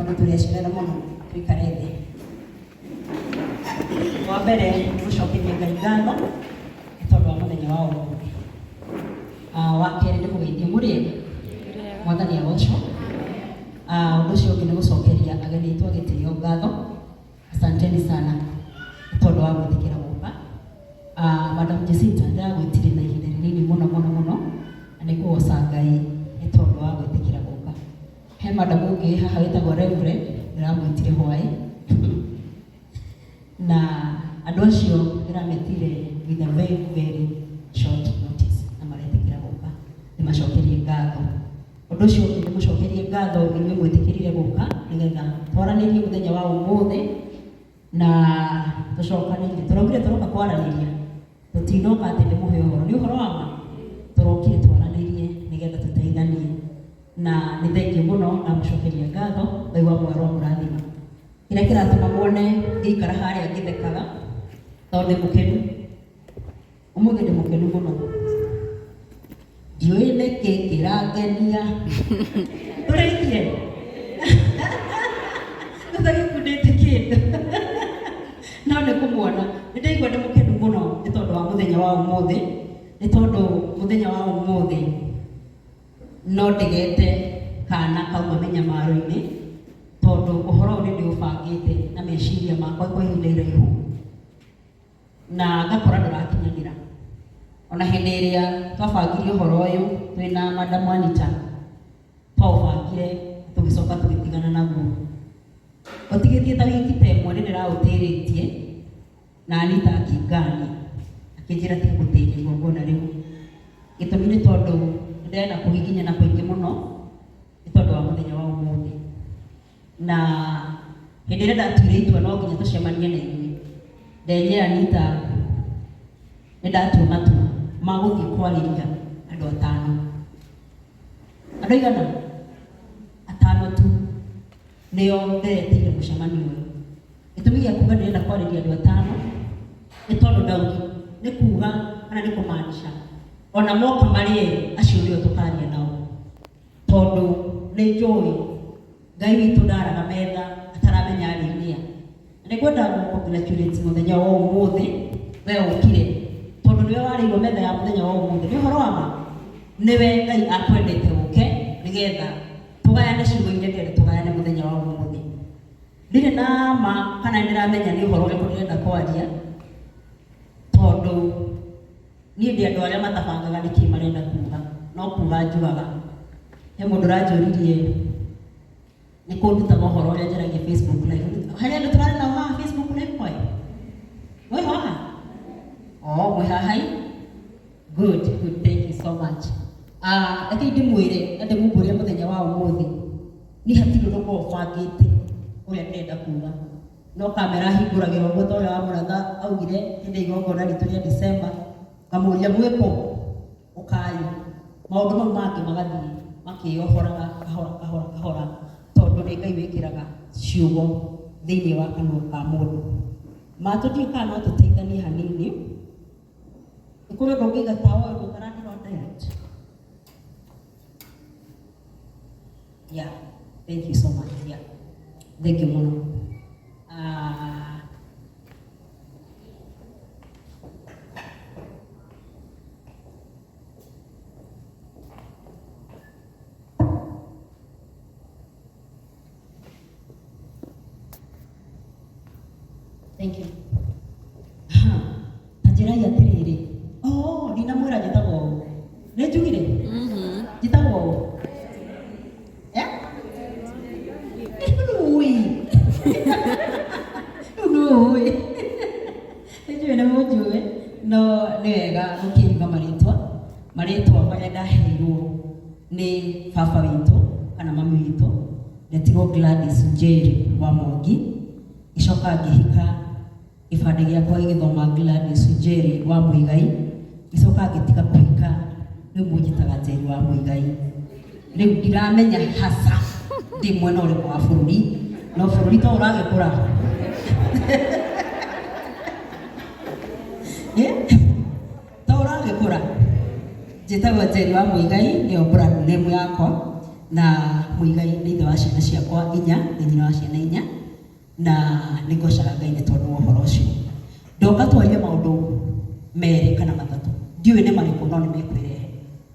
tondũ tũreciarĩra mũno tũikare thĩ. Wa mbere nĩ gũcokeria Ngai ngatho nĩ tondũ wa mũthenya wa ũmũthĩ. Wa kerĩ nĩ kũgeithia mũrĩega Mwathani agocwo. Ũndũ ũcio ũngĩ nĩ gũcokeria ageni aitũ a gĩtĩo ngatho. Asanteni sana nĩ tondũ wa gwĩtĩkĩra gũka. Madam Jacinta ndagwĩtire na ihinda rĩnini mũno na nĩ kũgoca Ngai nĩ tondũ wa gwĩtĩkĩra gũka. He madam ũngĩ haha wĩtagwo Reverend ndĩramwĩtire hwaĩ na andũ acio ndĩrametire with a very very short notice na maretĩkĩra gũka. Nĩmacokerie ngatho. Ũndũ ũcio ũngĩ nĩmũcokerie ngatho inyuĩ mwĩtĩkĩrire gũka nĩgetha twaranĩrie mũthenya wa ũmũthĩ na tũcokanĩrie. Tũraugire tũroka kwaranĩria, tũtinoka atĩ nĩmũhe ũhoro. Nĩ ũhoro wa ma, tũrokire twaranĩrie nĩgetha tũteithanie na nĩ thengiũ mũno na mũcokeria ngatho. Ngai wa mwaro mũrathima. Kĩrĩa kĩratũma muone ngĩikara harĩa ngĩthekaga tondũ ndĩ mũkenu. Ũmũthĩ ndĩ mũkenu mũno. Ndiũĩ nĩkĩ kĩrangenia. Tũrĩithie tũtagĩkundĩte kĩndũ no nĩ kũmuona. Nĩ ndaigua ndĩ mũkenu mũno nĩ tondũ wa mũthenya wa ũmũthĩ, nĩ tondũ mũthenya wa ũmũthĩ no ndĩgete kana kauma mĩnyamaro-inĩ, tondũ ũhoro ũyũ ndĩũbangĩte na meciria makwa kwa ihinda iraihu na ngakora ndũrakinyanĩra. Ona hĩndĩ ĩrĩa twabangire ũhoro ũyũ twĩna Madam Anita, twaũbangire tũgĩcoka tũgĩtigana naguo. Ũtigĩtie ta wiki ta ĩmwe nĩ ndĩraũtĩrĩtie na Anita akĩngania akĩnjĩra tiga gũtĩria igongona rĩu. Gĩtũmi nĩ tondũ ndĩrenda kũhihinyana kũingĩ mũno nĩ tondũ wa mũthenya wa ũmũthĩ, na hĩndĩ ĩrĩa ndatuire itua no nginya tũcemanie na inyuĩ, ndenjera Anita nĩ ndatua matua ma gũthiĩ kwarĩria andũ atano. Andũ aigana? Atano tu nĩo ndereteire mũcemanio ũyũ. Gĩtũmi gĩa kuga ndĩrenda kwarĩria andũ atano nĩ tondũ ndaugi nĩ kuga kana nĩ kũmaanisha ona moka marĩ erĩ acio nĩo tũkaria nao, tondũ nĩ njũĩ Ngai witũ ndaraga metha ataramenya arĩnia. Nĩ ngwenda gũkongratulate mũthenya wa ũmũthĩ we ũkire, tondũ nĩwe warĩirwo metha ya mũthenya wa ũmũthĩ. Nĩ ũhoro wa ma, nĩwe Ngai akwendete ũke nĩgetha tũgayane ciugo iria ndĩrenda tũgayane mũthenya wa ũmũthĩ. Ndirĩ na ma kana ndĩramenya nĩ ũhoro ũrĩkũ ndĩrenda kwaria, tondũ niĩ ndĩ andũ arĩa matabangaga nĩkĩ marenda kuga, no kuga njugaga. He mũndũ ũranjũririe nĩ kũndutaga ũhoro ũrĩa njaragia Facebook live. Harĩ andũ tũrarĩ nao haha Facebook live kwai? Mwĩ haha? Mwĩ haha? Good, thank you so much. Reke ndĩmwĩre na ndĩmumbũrie mũthenya wa ũmũthĩ niĩ hatirĩ ũndũ ngoragwo bangĩte ũrĩa ndĩrenda kuga, no kamera hingũragĩrwo ũguo ta ũrĩa wa Mũratha augire hĩndĩ igongona ritũ rĩa December, ngamũria mwĩkũ ũkayo. Maũndũ mau mangĩ magathiĩ makĩohoraga kahora tondũ nĩ Ngai wĩkĩraga ciugo thĩinĩ wa kanua ka mũndũ. Matũthiĩ kana no tũteithanie hanini. Nĩ kũrĩ ũndũ ũngĩiga ta ũyũ ũtarakĩrwo direct. Yeah, thank you so much. Yeah, thank you mũno. Thank you. Tanjirai atĩrĩrĩ. Ndinamwĩra njĩtagwo ũũ. Nĩ njugire? Njĩtagwo ũũ. Nũĩ. Nĩnjũĩ nĩ mũnjũĩ, no nĩ wega gũkĩruga marĩtwa marĩa ndaheirwo nĩ baba witũ kana mami witũ, ndetirwo Gladys Njeri wa Mwangi. Icoka ngĩhika gĩbandĩ gĩakwa gĩgĩthoma Gladys Njeri wa Muigai. Icoka ngĩtiga kũhika rĩu mũnjĩtaga Njeri wa Muigai. Rĩu ndiramenya hasa ndĩ mwena ũrĩkũ wa bũrũri, no bũrũri to ũragĩkũra. To ũragĩkũra. Njĩtagwo Njeri wa Muigai, nĩyo brand name yakwa. na muigai nĩ ithe wa ciana ciakwa 4 na nyina wa ciana 4 na nĩngocaga Ngai nĩ tondũ wa ũhoro ũcio. Ndoka twarie maũndũ merĩ kana matatũ, ndiũĩ nĩ marĩkũ no nĩ mekwĩrehe.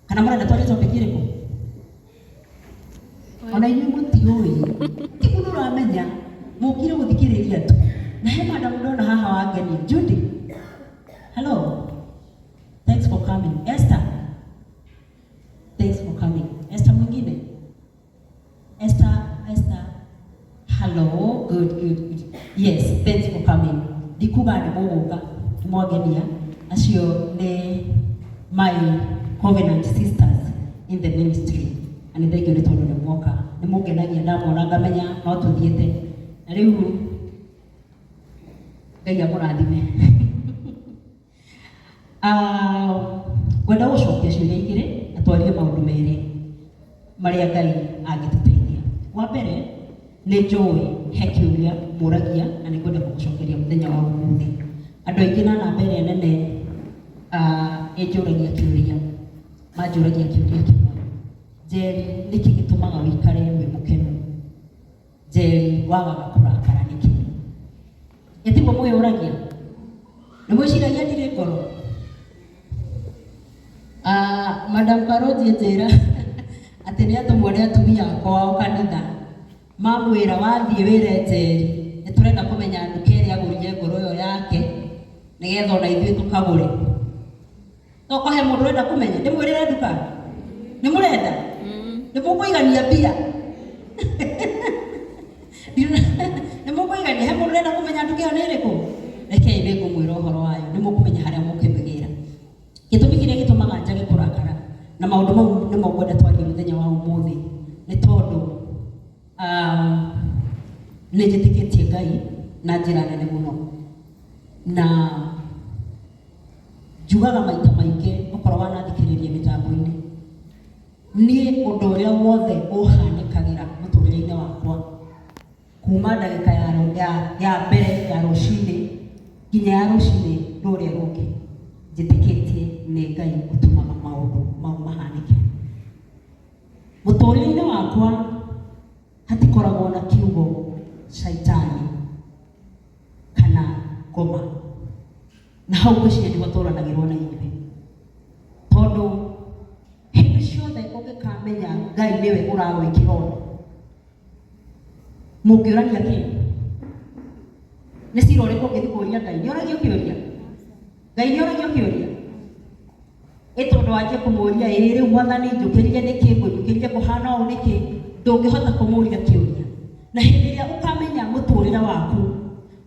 Kana mũrenda twarie topic ĩrĩkũ? Ona inyuĩ mũtiũĩ, ti mũndũ ũramenya, mũkire gũthikĩrĩria tu. Na he madam ndona haha wangenia, Judy. Hello. Thanks for coming. Esther. Thanks for coming. Esther mwingine? Esther. Hello. Good. Yes, thanks for coming. Dikuga nĩ mũgũka, mwangenia. Acio nĩ my covenant sisters in the ministry. And thank you nĩ tondũ nĩ mwoka. Nĩ mũngenagia ndamona ngamenya no tũthiĩte. Na rĩu Ngai amũrathime. Gwenda gũcokia ciũria igĩrĩ, atwarie maũndũ merĩ marĩa Ngai angĩtũteithia. Wa mbere nĩ njũĩ he kĩũria mũragia na nĩ ngwenda gũgũcokeria mũthenya wa ũmũthĩ. Andũ aingĩ na namba ĩrĩa nene ĩnjũragia kĩũria, manjũragia kĩũria kĩmwe. Njeri, nĩkĩ gĩtũmaga wĩikare wĩ mũkenu? Njeri, wagaga kũrakara nĩkĩ? Ĩtiguo mwĩyũragia? Nĩ mwĩciragia ndirĩ ngoro? Madam Karoti njĩra atĩ nĩ atũmwo nĩ atumia kwao kanitha mamwĩra wathiĩ wĩre Njeri nĩ tũrenda kũmenya nduka ĩrĩa agũrire ngoro ĩyo yake nĩgetha ona ithuĩ tũkagũre. Toko he mũndũ ũrenda kũmenya ndĩmwĩrĩre nduka? Nĩ mũrenda? Nĩ mũkũigania mbia? Nĩ mũkũigania he mũndũ ũrenda kũmenya nduka ĩyo nĩ ĩrĩkũ? Rekei nĩ ngũmwĩra ũhoro wayo, nĩ mũkũmenya harĩa mũkĩmĩgĩra. Gĩtũmi kĩrĩa gĩtũmaga njage kũrakara na maũndũ mau nĩmo ngwenda twarie mũthenya wa ũmũthĩ nĩ tondũ nĩ njĩtĩkĩtie Ngai na njĩra nene mũno, na njugaga maita maingĩ ũkorwo wanathikĩrĩria mĩtambo-inĩ, niĩ ũndũ ũrĩa wothe ũhanĩkagĩra mũtũrĩre-inĩ wakwa kuma ndagĩka ya mbere ya rũcinĩ nginya ya rũcinĩ rũrĩa rũngĩ, njĩtĩkĩtie nĩ Ngai ũtũmaga maũndũ mau mahanĩke. Mũtũrĩre-inĩ wakwa hatikoragwo na kiugo shaitani kana ngoma, na hau gũciria nĩho tũranagĩrwo na ithuĩ, tondũ hĩndĩ ciothe ũngĩkamenya Ngai nĩwe ũragwĩkĩra ũndũ, mũngĩũrania kĩ? Nĩ cira ũrĩkũ ũngĩthiĩ kũũria Ngai? Nĩ ũragio kĩũria? Ngai nĩ ũragio kĩũria? Tondũ wanjie kũmũria rĩu Mwathani njũkĩrire nĩkĩ, ngũnjũkĩrire kũhana ũũ nĩkĩ, ndũngĩhota kũmũria kĩũria. Na hĩndĩ ĩrĩa ũkamenya mũtũrĩre waku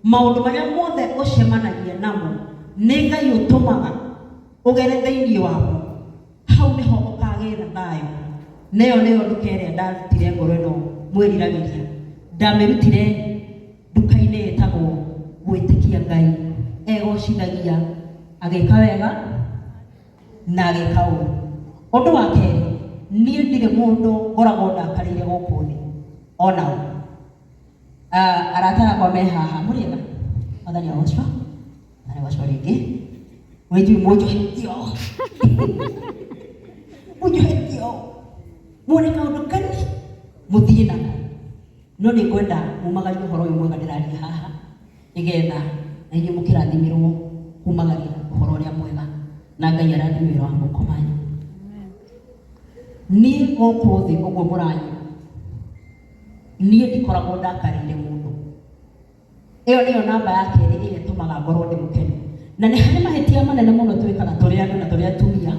maũndũ marĩa mothe ũcemanagia namo nĩ Ngai ũtũmaga ũgere thĩinĩ wamo, hau nĩho ũkagĩra thayũ. Neyo nĩyo nduka ĩrĩa ndarutire ngoro ĩno mwĩriragĩria, ndamĩrutire nduka-inĩ ĩtagwo gwĩtĩkia Ngai, egocithagia agĩka wega na agĩka ũru. Ũndũ wa kerĩ, niĩ ndirĩ mũndũ ngoragwo ndakarĩire gũkũ thĩ ona ũ. Arata akwa me haha, mũrĩega? Mwathani agocwo, Mwathani agocwo rĩngĩ. Wenjui mũnjohetio. Mũnjohetio. Muone kaũndũ kani mũthiĩ nako. No nĩ ngwenda mumagarie ũhoro ũyũ mwega ndĩraria haha nĩgetha na inyuĩ mũkĩrathimirwo kumagaria ũhoro ũrĩa mwega na Ngai arathime wĩra wa moko manyu. Niĩ gũkũ thĩ ũguo mũranyua, niĩ ndikoragwo ndakarĩire mũndũ. Ĩyo nĩyo namba ya kerĩ ĩrĩa ĩtũmaga ngorwo ndĩ mũkenu. Na nĩ harĩ mahĩtia manene mũno twĩkaga tũrĩ andũ na tũrĩ atumia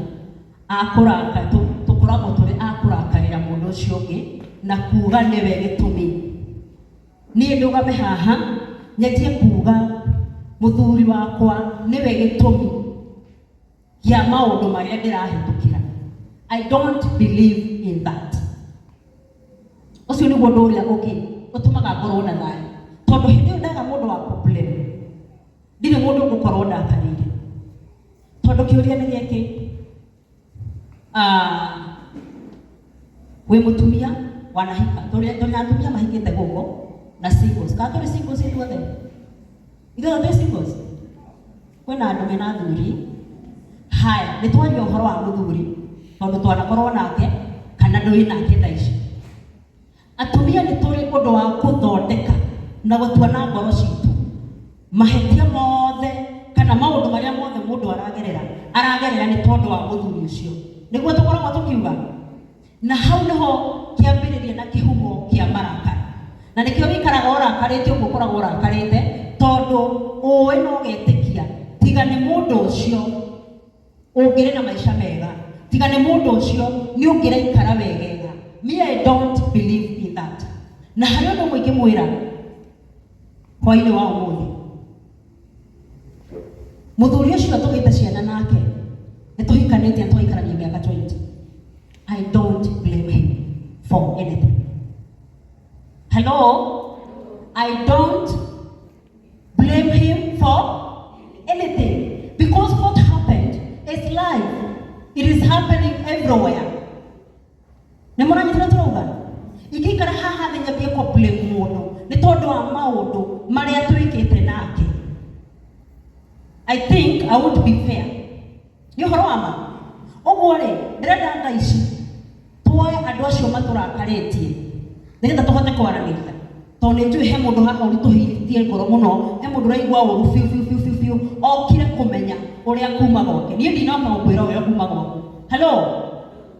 tũkoragwo tũrĩ a kũrakarĩra mũndũ ũcio ũngĩ na kuuga nĩwe gĩtũmi. Niĩ ndũgame haha nyenjie kuuga mũthuri wakwa nĩwe gĩtũmi gĩa maũndũ marĩa ndĩrahĩtũkĩra. I don't believe in that. Ũcio nĩguo ũndũ ũrĩa ũngĩ ũtũmaga ngorwo na thayũ, tondũ hĩndĩ ĩyo ndaga mũndũ wa problem ndirĩ mũndũ ngũkorwo ndakarĩire, tondũ kĩũria nĩ gĩkĩ, wĩ mũtumia wanahika, tũrĩ atumia mahikĩte gũkũ na singles, kana tũrĩ singles ithuothe? Ithuothe tũrĩ singles? Kwĩna andũ mena athuri. Haya, nĩ twaria ũhoro wa mũthuri tondũ twanakorwo nake kana ndũrĩ nake thaa ici. atumia nĩ tũrĩ ũndũ wa gũthondeka na gũtua na ngoro citũ mahetia mothe kana maũndũ marĩa mothe mũndũ aragerera nĩ tondũ wa mũthuri ũcio, nĩguo tũkoragwo tũkiuga. Na hau nĩho kĩambĩrĩria na kĩhumo kĩa marakara, na nĩkĩo wĩikaraga ũrakarĩte ũguo ũkoragwo ũrakarĩte, tondũ ũĩ na ũgetĩkia tiga nĩ mũndũ ũcio ũngĩrĩ na maica mega, tiga nĩ mũndũ ũcio nĩ ũngĩraikara wegega. Me, I don't believe in that. Na harĩ ũndũ mũingĩ mwĩra hwainĩ wa ũmũthĩ, mũthuri ũcio tũgĩte ciana nake nĩ tũhikanĩtie na tũgaikarania mĩaka 20. I don't blame him for anything. Hello? I don't blame him for anything, because what happened is life. It is happening everywhere. Nemona nyitana turauga ikikara haha thĩ nyambie ko blame mũndũ nĩ tondũ wa maũndũ marĩa twĩkĩte nake. I think I would be fair. Nĩ ũhoro wa ma. Ũguo rĩ, ndĩrenda thaa ici tuoe andũ acio matũrakarĩtie nĩgetha tũhote kwaranĩria, tondũ nĩ njũĩ he mũndũ haha ũritũhĩtie ngoro mũno, he mũndũ ũraigua ũru biũ okire kũmenya ũrĩa kuma gwake. Niĩ ndinoka gũkwĩra ũrĩa kuma gwaku. Hello?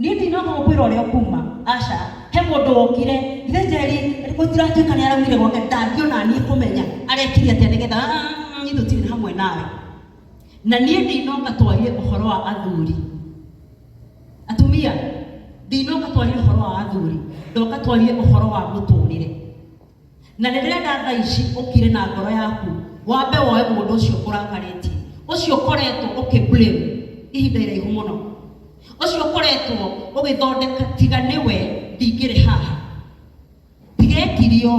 Niĩ ndinoka gũkwĩra ũrĩa kuma. Aca, he mũndũ wokire ithe Njeri gũtiratuĩka nĩ araumire gwake, ndangiona niĩ kũmenya arekire atĩa nĩgetha niĩ tũtirĩ hamwe nawe. Na niĩ ndinoka twarie ũhoro wa athuri. Atumia, ndinoka twarie ũhoro wa athuri, ndoka twarie ũhoro wa mũtũrĩre. Na nĩndĩrenda thaa ici ũkire na ngoro yaku wambe woe mũndũ ũcio ũrakarĩtie, ũcio ũkoretwo ũkĩblame ihinda iraihu mũno, ũcio ũkoretwo ũgĩthondeka tiga nĩwe ndingĩrĩ haha, tigekirio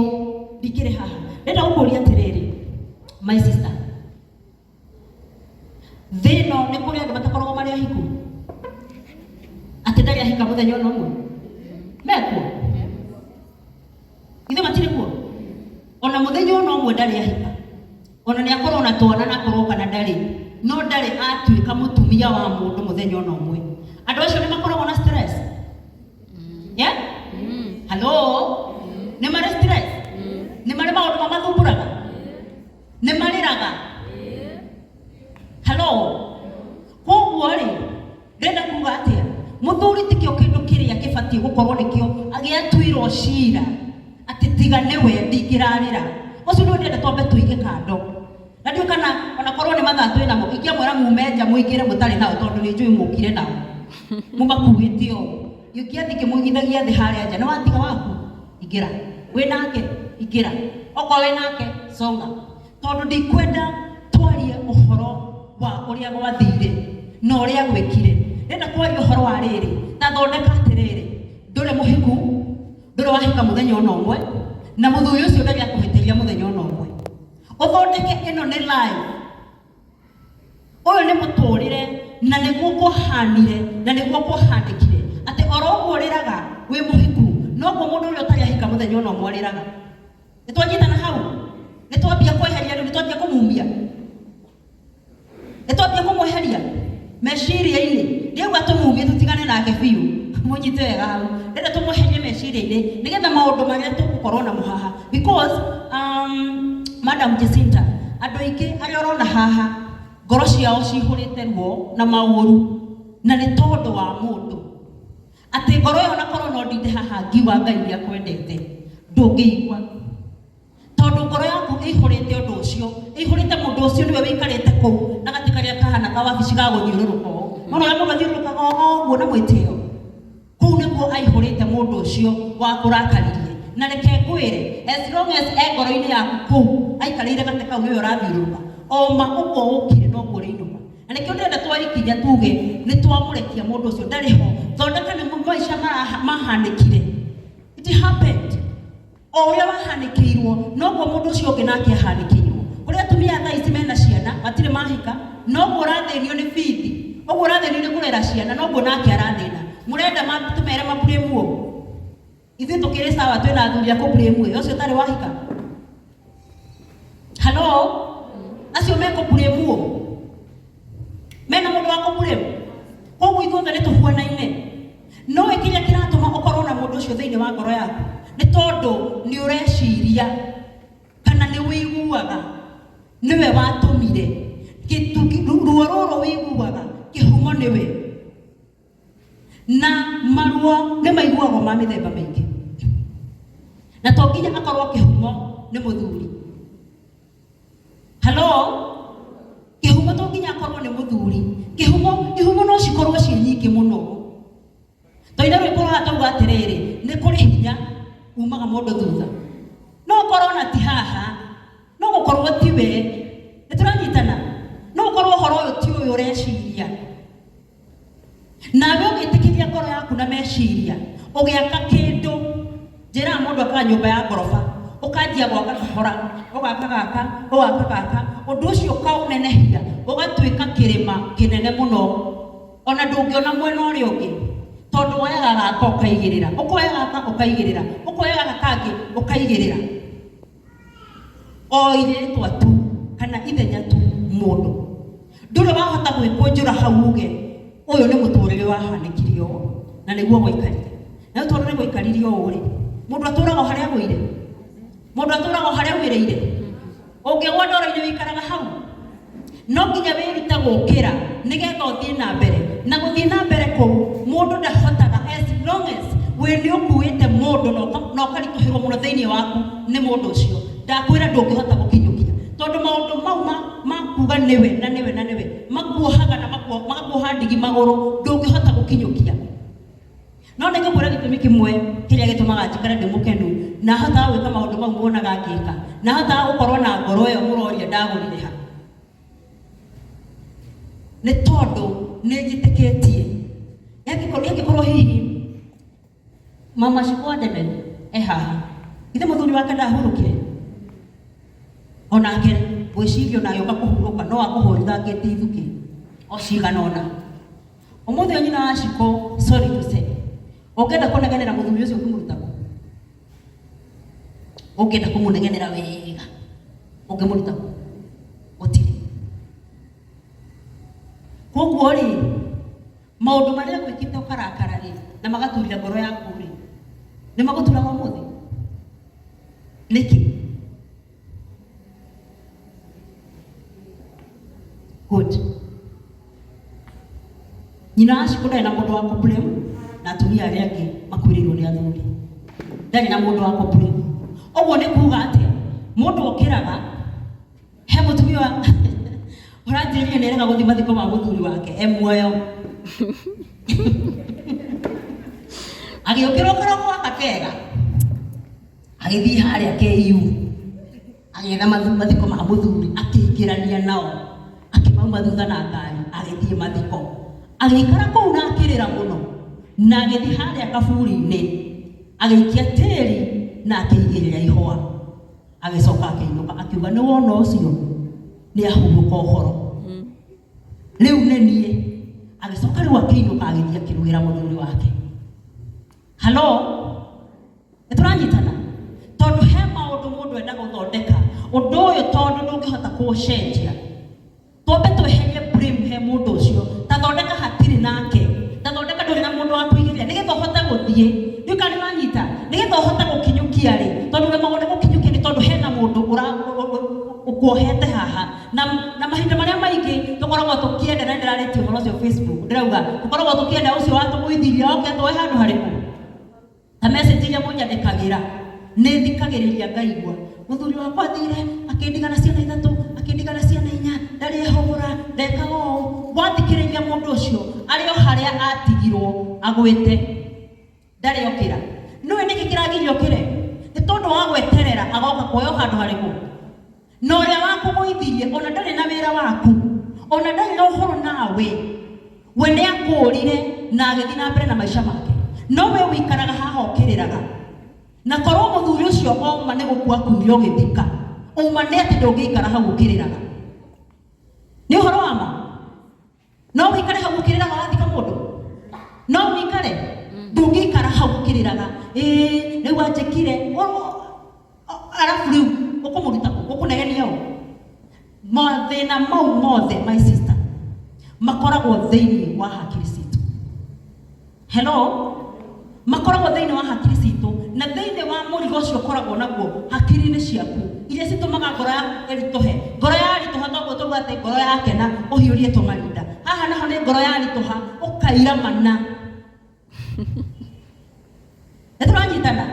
ndingĩrĩ haha. Ndĩrenda gũkũria atĩrĩrĩ, my sister, thĩno nĩ kũrĩ andũ matakoragwo marĩ ahiku, atĩ ndarĩ ahika mũthenya ona ũmwe mekuo, ithe matirĩ kuo ona mũthenya ona ũmwe ndarĩ ahika, ona nĩ akorwo na twana na akorwo kana ndarĩ, no ndarĩ atuĩka mũtumia wa mũndũ mũthenya ona ũmwe. Andũ acio nĩ makoragwo na stress. Yeah? Hello? Nĩ marĩ stress? Nĩ marĩ maũndũ mamathumbũraga? Nĩ marĩraga? Hello? Koguo rĩ, ndĩrenda kuuga atĩa, mũthuri ti kĩo kĩndũ kĩrĩa gĩbatiĩ gũkorwo nĩkĩo agĩatuirwo cira atĩ tiga nĩwe ndingĩrarĩra. Ũcio nĩ ndĩrenda twambe tũige kando. Na ndiũ kana ona korwo nĩ mathaa twĩ namo, ingĩamwĩra mume nja mũingĩre mũtarĩ nao, tondũ nĩ njũĩ mũkire nao mũmakuĩte ũũ. Ingĩathiĩ kĩmũigithagia thĩ harĩa nja, nĩ watiga waku ingĩra, wĩ nake ingĩra, okorwo wĩ nake songa, tondũ ndikwenda twarie ũhoro wa ũrĩa gwathire na ũrĩa gwĩkire. Ndĩrenda kwaria ũhoro wa rĩrĩ, ta thondeka atĩrĩrĩ, ndũrĩ mũhiku, ndũrĩ wahika mũthenya ona ũmwe, na mũthuri ũcio ndarĩ akũhĩtĩria mũthenya ona ũmwe. Ũthondeke ĩno nĩ live, ũyũ nĩ mũtũrĩre, na nĩguo kũhanire na nĩguo kũhandĩkire atĩ oro ũguo ũrĩraga wĩ mũhiku noguo mũndũ ũrĩa ũtarĩ ahika mũthenya ona ũmwe arĩraga. Nĩ twanyitana hau? Nĩ twambia kweheria rĩu, nĩ twambia kũmumia, nĩ twambia kũmweheria meciria-inĩ. Ndiauga tũmumie tũtigane nake biũ, mũnyite wega hau. Ndĩrenda tũmweherie meciria-inĩ nĩgetha maũndũ marĩa tũgũkorwo namo haha, because Madam Jacinta, andũ aingĩ arĩa ũrona haha ngoro ciao cihũrĩte ruo na maũru, na nĩ tondũ wa mũndũ atĩ ngoro ĩyo nakorwo no ndinde haha ngiuga Ngai nĩ akwendete, ndũngĩigua, tondũ ngoro yaku ĩihũrĩte ũndũ ũcio, ĩihũrĩte mũndũ ũcio nĩwe wĩikarĩte kũu na gatĩ karĩa kahana kawabici ga gũthiũrũrũka ũũ. Ona ũrĩa mũndũ athiũrũrũkaga ũguo na mwĩtĩo, kũu nĩkuo aihũrĩte mũndũ ũcio wa kũrakaririe. Na reke ngwĩre, as long as ngoro-inĩ yaku kũu aikarĩire gatĩ kau nĩwe ũrathiũrũrũka, oma ũguo ũkire noguo ũrĩinũka. Na nĩkĩo ndĩrenda twarikinya tuge nĩ twamũrekia mũndũ ũcio ndarĩ ho, thondeka nĩ maica mahanĩkire. It happened. O ũrĩa wahanĩkĩirwo noguo mũndũ ũcio ũngĩ nake ahanĩkĩirwo. Ũrĩa atumia thaa ici mena ciana matirĩ mahika, noguo ũrathĩnio nĩ bithi, ũguo ũrathĩnio nĩ kũrera ciana, noguo nake arathĩna. Mũrenda tũmere mabulĩmu ũũ? Ithuĩ tũkĩrĩ sawa twĩna athuri a kũbulĩmu ũyũ ũcio ũtarĩ wahika? Hello? Acio mekũbulĩmu ũũ? Mena mũndũ wa kũbulĩmu? Koguo ithuothe nĩ tũhuanaine. No kĩrĩa kĩratũma ũkorwo na mũndũ ũcio thĩinĩ wa ngoro yaku nĩ tondũ nĩ ũreciria kana nĩ wĩiguaga nĩwe watũmire ruo rũrũ wĩiguaga kĩhumo nĩwe. Na maruo nĩ maiguagwo ma mĩthemba mĩingĩ, na to nginya akorwo kĩhumo nĩ mũthuri. Halo, kĩhumo to nginya akorwo nĩ mũthuri. Kĩhumo no cikorwo ciĩ nyingĩ mũno. Toina rwĩmbo rwatauga atĩrĩrĩ, nĩ kũrĩ hinya umaga mũndũ thutha. No ũkorwo na ti haha, no gũkorwo ti we. Nĩtũranyitana? No ũkorwo ũhoro ũyũ ti ũyũ ũreciria. Nawe ũgĩtĩkithia ngoro yaku na meciria, ũgĩaka kĩndũ. Njĩra mũndũ akaga nyũmba ya ngoroba, ũkanjia gwaka kahora, ũgaka gaka, ũndũ ũcio ũkaũnenehia, ũgatuĩka kĩrĩma kĩnene mũno. Ona ndũngĩona mwena ũrĩa ũngĩ, tondũ woyaga gaka ũkaigĩrĩra, ũkoya gaka ũkaigĩrĩra, ũkoya gaka kangĩ ũkaigĩrĩra. O irĩtwa tu kana ithenya tu mũndũ. Ndũrĩ wahota gwĩkũnjũra hau uge ũyũ nĩ mũtũrĩre wahanĩkire ũũ na nĩguo gũikarire. Na ũtũrĩre gũikarire ũũ rĩ, mũndũ atũraga harĩa agũire, mũndũ atũraga harĩa agũireire. Ũngĩgwa ndoro-inĩ wĩikaraga hau. No nginya wĩrute gũkĩra nĩgetha ũthiĩ na mbere. Na gũthiĩ na mbere kũu mũndũ ndahotaga as long as we nĩ ũkuĩte mũndũ na ũkaritũhĩrwo mũno thĩinĩ waku nĩ mũndũ ũcio. Ndakwĩra ndũngĩhota gũkinyũkia, tondũ maũndũ mau makuga nĩwe na nĩwe na nĩwe makuohaga na magakuoha ndigi magũrũ, ndũngĩhota gũkinyũkia. No nĩngĩkwĩra gĩtũmi kĩmwe kĩrĩa gĩtũmaga njikare ndĩ mũkenu na hotaga gwĩka maũndũ mau muonaga ngĩka, na hotaga gũkorwo na ngoro ĩyo mũroria ndagũrire ha. Nĩ tondũ nĩ njĩtĩkĩtie angĩkorwo hihi mama Cikwa Ndemeri haha, ithe mũthuri wake ndahurũkire, onake gwĩciria ona agĩũka kũhurũka no akũhũrithangĩte ithuki o cigana ũna. Ũmũthĩ nyina wa Cikũ, sorry to say, ũngĩenda kũnegenera mũthuri ũcio ũkĩmũrutako, ũngĩenda kũmũnegenera wega ũngĩmũrutako gũtirĩ. Koguo rĩ, maũndũ marĩa gwĩkĩte ũkarakara rĩ na magaturĩra ngoro yaku rĩ, nĩ magũturaga ũmũthĩ nĩkĩ? Good. Nyina wa Cikũ ndarĩ na mũndũ wa kũblame na atumia arĩa angĩ makwĩrĩirwo nĩ athuri. Ndarĩ na mũndũ wa kũblame. Ũguo nĩ kuuga atĩa? Mũndũ okĩraga he mũtumia ũranjĩrĩria nĩ erega gũthiĩ mathiko ma mũthuri wake muoyo. Agĩũkĩra kĩroko gaka kega agĩthiĩ harĩa KU agĩetha mathiko ma mũthuri, akĩingĩrania nao, akĩmauma thutha na ngari, agĩthiĩ mathiko, agĩikara kũu na akĩrĩra mũno, na agĩthiĩ harĩa kaburi-inĩ agĩikia tĩri na akĩigĩrĩra ihũa, agĩcoka akĩinũka akiuga nĩ wona ũcio nĩ ahurũka ũhoro. Rĩu nĩ niĩ. Agĩcoka rĩu akĩinũka agĩthiĩ akĩrugĩra mũthuri wake. Halo, nĩtũranyitana? Tondũ he maũndũ mũndũ enda gũthondeka, ũndũ ũyũ tondũ ndũngĩhota kũũcenjia, twambe tweherie blame he mũndũ ũcio. Ta thondeka hatirĩ nake, ta thondeka ndũrĩ na mũndũ wa kũigĩrĩra nĩgetha ũhote gũthiĩ. Rĩu kana nĩwanyita, nĩgetha ũhote gũkinyũkia rĩ, tondũ we maũndũ gũkinyũkia nĩ tondũ hena mũndũ ũkuohete haha. Na mahinda marĩa maingĩ tũkoragwo tũkĩenda, na ndĩrarĩtie ũhoro ũcio Facebook, ndĩrauga tũkoragwo tũkĩenda ũcio watũgũithirie oke twoe handũ harĩkũ. Ta message iria mũnyandĩkagĩra nĩ thikagĩrĩria ngaigua. Mũthuri wakwa athire akĩndigana ciana ithatũ, akĩndigana ciana inya, ndarĩ ehũgũra, ndekaga ũũ. Wathikĩrĩria mũndũ ũcio arĩ o harĩa atigirwo agwĩte, ndarĩ okĩra. Nĩwe nĩkĩ kĩragiria okĩre? Nĩ tondũ wa gweterera agoka kuoywo handũ harĩkũ. Na ũrĩa wakũgũithirie ona ndarĩ na wĩra waku, ona ndarĩ na ũhoro nawe, we nĩ akũũrire na agĩthiĩ na mbere na maica make. No we wĩikaraga haha ũkĩrĩraga, na korwo mũthuri ũcio oma nĩ gũkua akuire ũgĩthika, uma nĩ atĩ ndũngĩikara hau ũkĩrĩraga. Nĩ ũhoro wa ma? No wĩikare hau ũkĩrĩraga wathika mũndũ? No wĩikare? Ndũngĩikara hau ũkĩrĩraga rĩu anjĩkire arabu rĩu ũkũmũruta ũkũnegenia ũũ. Mathĩna mau mothe my sister makoragwo thĩinĩ wa hakiri citũ. Hello, makoragwo thĩinĩ wa hakiri citũ, na thĩinĩ wa mũrigo ũcio ũkoragwo naguo hakiri-inĩ ciaku iria citũmaga ngoro ĩritũhe. Ngoro yaritũha toguo tauga atĩ ngoro yakena ũhiũrie tũmarinda. Haha naho nĩ ngoro yaritũha ũkaira mana. Nĩtũranyitana?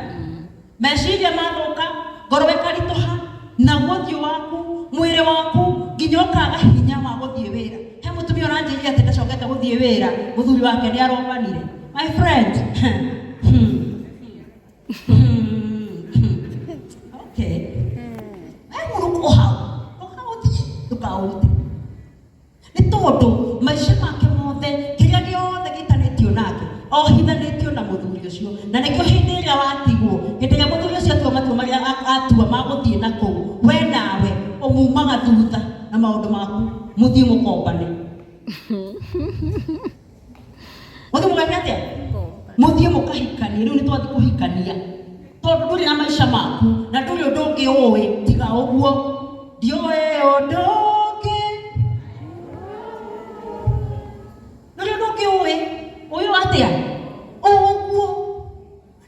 Meciria mathũka, ngoro ĩkaritũha, naguo ũthiũ waku, mwĩrĩ waku nginya ũkaga hinya wa gũthiĩ wĩra. He mũtumia ũranjĩria atĩ ndacokete gũthiĩ wĩra, mũthuri wake nĩarobanire. My friend. Okay. Mũrũko hau. Ndũkaũthi. Nĩ tondũ maica make mothe kĩrĩa gĩothe gĩtanĩtio nake ohithanĩtio na mũthuri ũcio. Na nĩkĩo hĩndĩ ĩrĩa watigwo, hĩndĩ ĩrĩa mũthuri ũcio atua matua marĩa atua magũthiĩ nakũu, we nawe ũmumaga thutha na maũndũ maku mũthiĩ mũkombane. Mũthiĩ mũgani atĩa? Mũthiĩ mũkahikania. Rĩu nĩtwathiĩ kũhikania tondũ ndũrĩ na maica maku na ndũrĩ ũndũ ũngĩ ũĩ tiga ũguo. Ndiũĩ ũndũ ũngĩ, ndũrĩ ũndũ ũngĩ ũĩ. Ũyũ atĩa? Ũguo.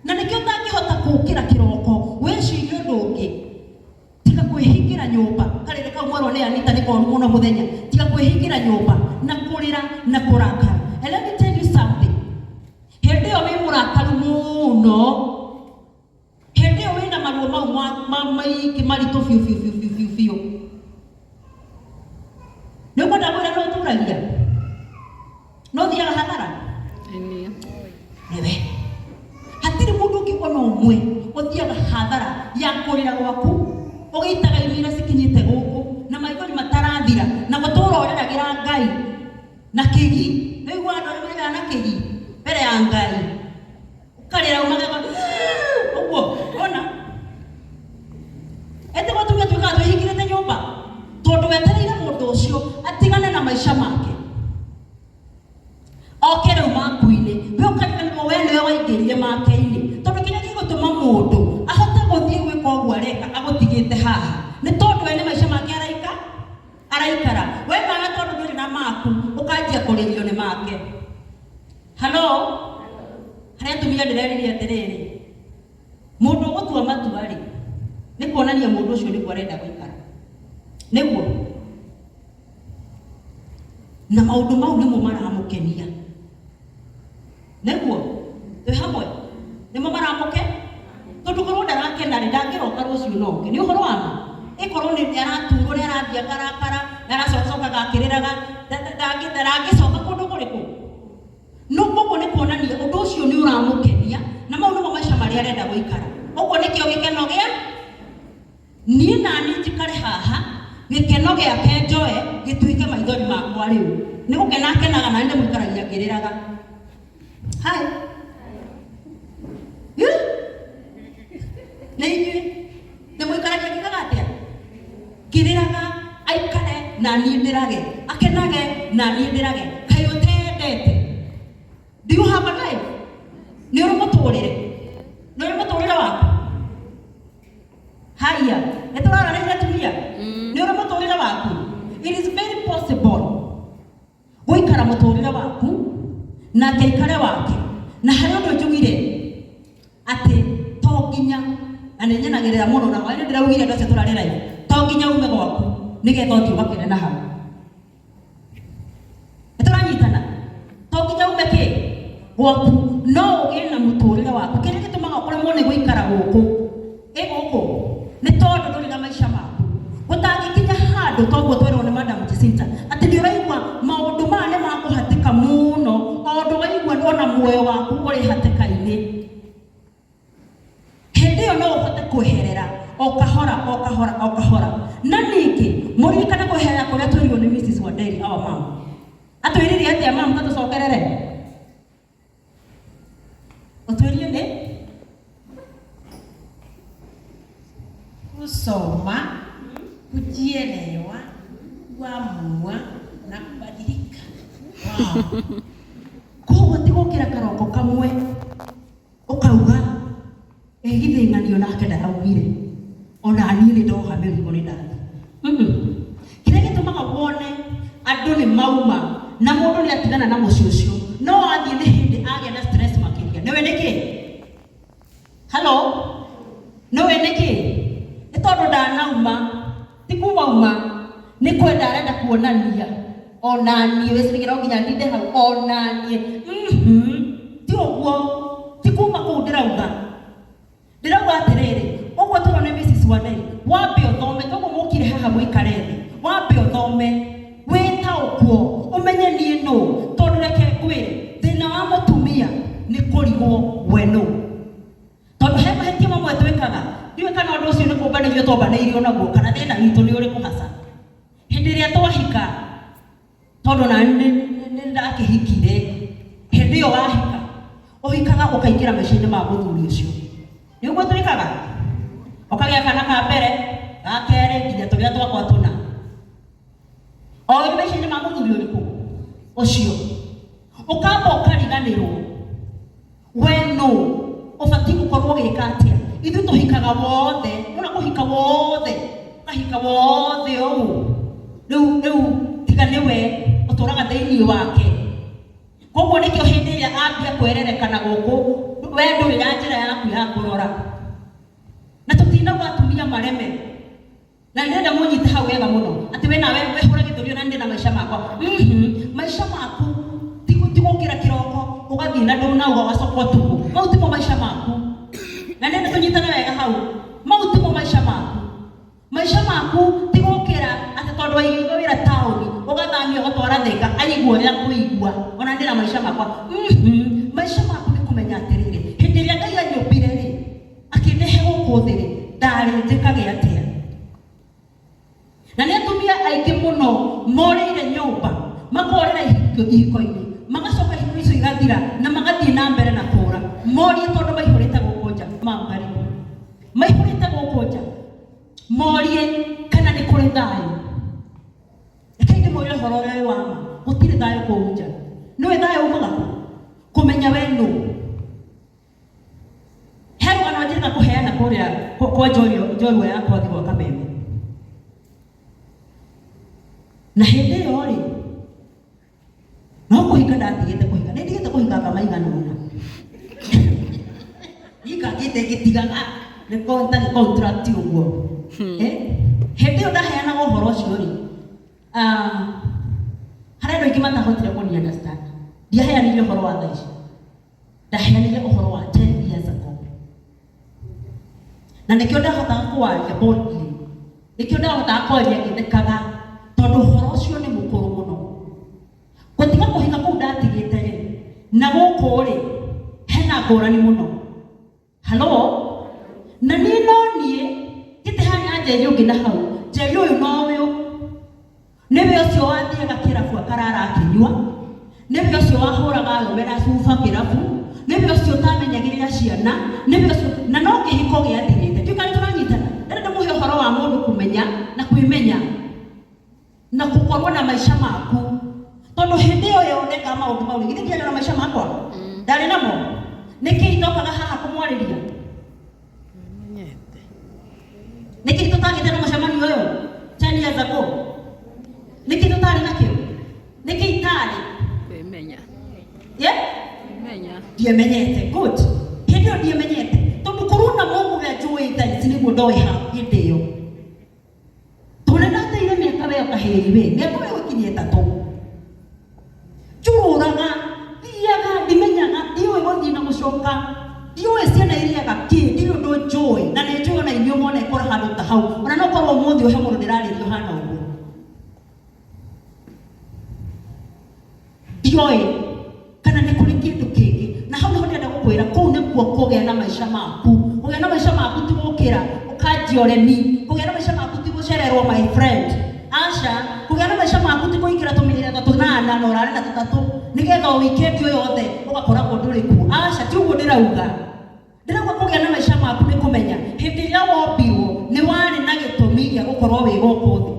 Na nĩkĩo ũtangĩhota kũũkĩra kĩroko wĩcirie ũndũ ũngĩ tiga kwĩhingĩra nyũmba. Karĩrĩ kau mwarwo nĩ Anita nĩ koru mũno mũthenya. Tiga kwĩhingĩra nyũmba na kũrĩra na kũrakara. And let me tell you something. Hĩndĩ ĩyo wĩ mũrakaru mũno, hĩndĩ ĩyo wĩna maruo mau maingĩ maritũ biũ. Nĩ ũkwenda kwĩra no ũtũragia? No ũthiaga hathara? Nĩwe. Hatirĩ mũndũ ũngĩ ona ũmwe ũthiaga hathara ya kũrĩra gwaku ũgĩitaga imira cikinyĩte gũkũ na maithori matarathira na gũtũra ũreragĩra Ngai na kĩgi. Nĩguo andũ arĩa marĩraga na kĩgi mbere ya Ngai ũkarĩra umaga ũguo. Ona ete mũtumia tuĩkaga twĩhingĩrĩte nyũmba tondũ wetereire mũndũ ũcio atigane na maica make oke rĩu maku-inĩ. We ũkariganĩrwo we nĩwe waingĩrire make-inĩ tondũ kĩrĩa gĩgũtũma mũndũ ahote gũthiĩ gwĩka ũguo areka agũtigĩte haha nĩ tondũ we nĩ maica make araikara. We nawe tondũ ndũrĩ na maku ũkanjia kũrĩrio nĩ make. Halo? Harĩa atumia ndĩreririe atĩrĩrĩ, mũndũ ũgũtua matua rĩ nĩ kuonania mũndũ ũcio nĩguo arenda gũikara. Nĩguo. Na maũndũ mau nĩmo maramũkenia. Nĩguo. Twĩ hamwe. Nĩmo maramũke. Tondũ korwo ndarakena rĩ ndangĩroka rũciũ noke. Nĩ ũhoro wa ma. Ĩkorwo nĩ araturwo nĩ arathiĩ akarakara na aracoka akĩrĩraga ndangĩcoka kũndũ kũrĩkũ. No koguo nĩ kuonania ũndũ ũcio nĩ ũramũkenia na mau nĩmo maica marĩa arenda gũikara. Ũguo nĩkĩo gĩkeno gĩa niĩ na niĩ njikare haha, gĩkeno gĩake njoe gĩtuĩke maithori makwa rĩu. Nĩ gũkena akenaga na nĩ ndĩmũikaragia ngĩrĩraga. Hai. Nĩ inyuĩ ndĩmũikaragia ngĩkaga atĩa? Ngĩrĩraga aikare na niĩ ndĩrage, akenage na niĩ ndĩrage. Kaĩ ũtendete? Do you have a life? Nĩ ũrĩ mũtũrĩre? Nĩ ũrĩ mũtũrĩre waku? Haya, nĩ tũraranĩria atumia? Nĩ ũrĩ mũtũrĩre waku? It is very possible gũikara mũtũrĩre waku na aikare wake. Na harĩ ũndũ njugire atĩ to nginya na nĩ nyenagĩrĩra mũno na nĩ ndĩraugire andũ acio tũrarĩra to nginya ume gwaku nĩgetha ũthiĩ ũgakene na hau. Nĩ tũranyitana? To nginya ume kĩ? Gwaku no ũgĩe na mũtũrĩre waku. Kĩrĩa gĩtũmaga ũremwo nĩ gũikara gũkũ gũkũ nĩ tondũ ndũrĩ na maica maku. Gũtangĩkinya handũ toguo twerwo nĩ Madam Jacinta atĩ nĩ ũraigua maũndũ maya nĩ makũhatĩka mũno o ũndũ waigua ona muoyo waku ũrĩ hatĩka-inĩ. Hĩndĩ ĩyo no ũhote kwĩherera o kahora. Na ningĩ mũririkane kwĩherera kũrĩa twĩrirwo nĩ Mrs. Wanderi our mom. Atwĩrire atĩa mom tatũcokerere? Utwĩrie nĩ kusoma, kujielewa, kuamua na kubadilika. Wow. Koguo ti gũkĩra karoko kamwe ũkauga githĩng'anio nake ndaraugire ona niĩ nĩ ndoha mĩrigo nĩ ndathiĩ. Kĩrĩa gĩtũmaga wone andũ nĩ mauma na mũndũ nĩ atigana na mũciĩ ũcio no athiĩ nĩ hĩndĩ agĩa na stress makĩria. Nĩwe nĩkĩ? Hello? no weneke etondo ndanauma tikuma ni kwenda arenda kuonania onanie wesigira nginya ndinde hau onanie ti ogwo tikuma ku ndirauga atiriri ogwo turone Mrs. Wanai wambe uthome togo mukire haha mwikare thi wambe uthome witaukwo umenye nie no tondu reke ngwire thina wa mutumia ni kurigwo we no tondu he mahetia mamwe twikaga ndiwe kana undu ucio ni kumbanĩrio twambanĩirio naguo kana thina witũ ni uriku hasa hindi ria twahika tondu na ni ndakihikire hindi iyo wahika uhikaga ukaingira meciria ma muthuri ucio niguo twikaga ukagia kana ka mbere ga kere nginya turia twakwa tuna o meciria ma muthuri uriku ucio ukamba ukariganirwo we no ubati gukorwo gika atia ithu tuhikaga wothe una kuhika wothe kahika wothe o riu tiga niwe uturaga thiini wake koguo nikio hindi iria ambia kwererekana guku we nduri ya njira yaku ya kurora na tutinauga atumia mareme na ndenda munyite hau wega muno ati we nawe wehura githurio na ndina maisha makwa maisha maku tigukira kiroko ugathii na nduna ugacokwo tuku mau timo maisha maku na ndenda tunyitane wega hau mau timo maisha maku tigukira ati tondu waigirwo wira tauni ugathamia ugatwara thika aigua ya kuigua ona ndina maisha makwa maisha maku ni kumenya atiriri hindi ria Ngai anyumbire ri akinehe guku thi ri ndari njikage atia na ni atumia aingi muno morire nyumba makorera ihiko-ini magacoka ihiko icio igathira na magathii na mbere na kura morie tondu maihurite guku nja mangari maihurite guku nja morie kana ni kuri thayu ekingi moire horo uria wama gutiri thayu kuu nja niwe thayu umaga kumenya we no hero ana njira kuheana kuria kwa njorua yakwa thigwa kameme na hindi iyo ri no kuhika ndatigite kuhika ndigite kuhika kama igana una ikagite gitigaga ni contract uguo hindi iyo ndaheana uhoro ucio ri hari andu aingi matahotire kuni understand ndiaheanire uhoro wa thaici ndaheanire uhoro wa 10 years ago na nikio ndahotaga kwaria boldly nikio ndahotaga kwaria ngithekaga tondu uhoro ucio ni mukuru muno gutiga kuhika kuu ndatigite ri na guku ri hena ngurani muno halo na ni no nie gitihanya njeri ungi na hau njeri uyu no uyu niwe ucio wathiaga kirabu akarara akinyua niwe ucio wahuraga rume na cuba kirabu niwe ucio utamenyagirira ciana niwe ucio na no kihiko giathirite tukari turanyitana ndenda muhe uhoro wa mundu kumenya na kwimenya na kukorwo na maisha maku tondu hindi iyo yoneka maundu mau githii ndiana na maisha makwa ndari namo niki itokaga haha kumwariria niki tutagite na mucemanio uyu 10 years ago niki tutari nakio niki itari kwimenya ndiemenyete good hindi iyo ndiemenyete tondu kuruna mungu ya njui thaisi niguo ndoi ha hindi iyo tunenateire miaka weo kaheri we miaka weo ikinyie 3 njururaga thiaga ndimenyaga ndiwe guthii na gucoka ndiwe ciana iriaga ki ndiwe ndo njui na ni njui ona inyuo mona ikora handu ta hau ona no korwo muthi uhe mundu ndiraririo hana uguo ndioi kana ni kuri kindu kingi na hau niho ndenda gukwira kuu nikuo kugia na maisha maku kugia na maisha maku ti gukira ukanjia uremi kugia na maisha maku ti gucererwo my friend asha kugia na maisha maku ti kuingira tumirira 3 na urare na 3 nigetha weekend yo yothe ugakoragwo nduri ku asha ti uguo ndirauga kugia na maisha maku ni kumenya hindi ria wombirwo ni wari na gitumi gia gukorwo wi guku thi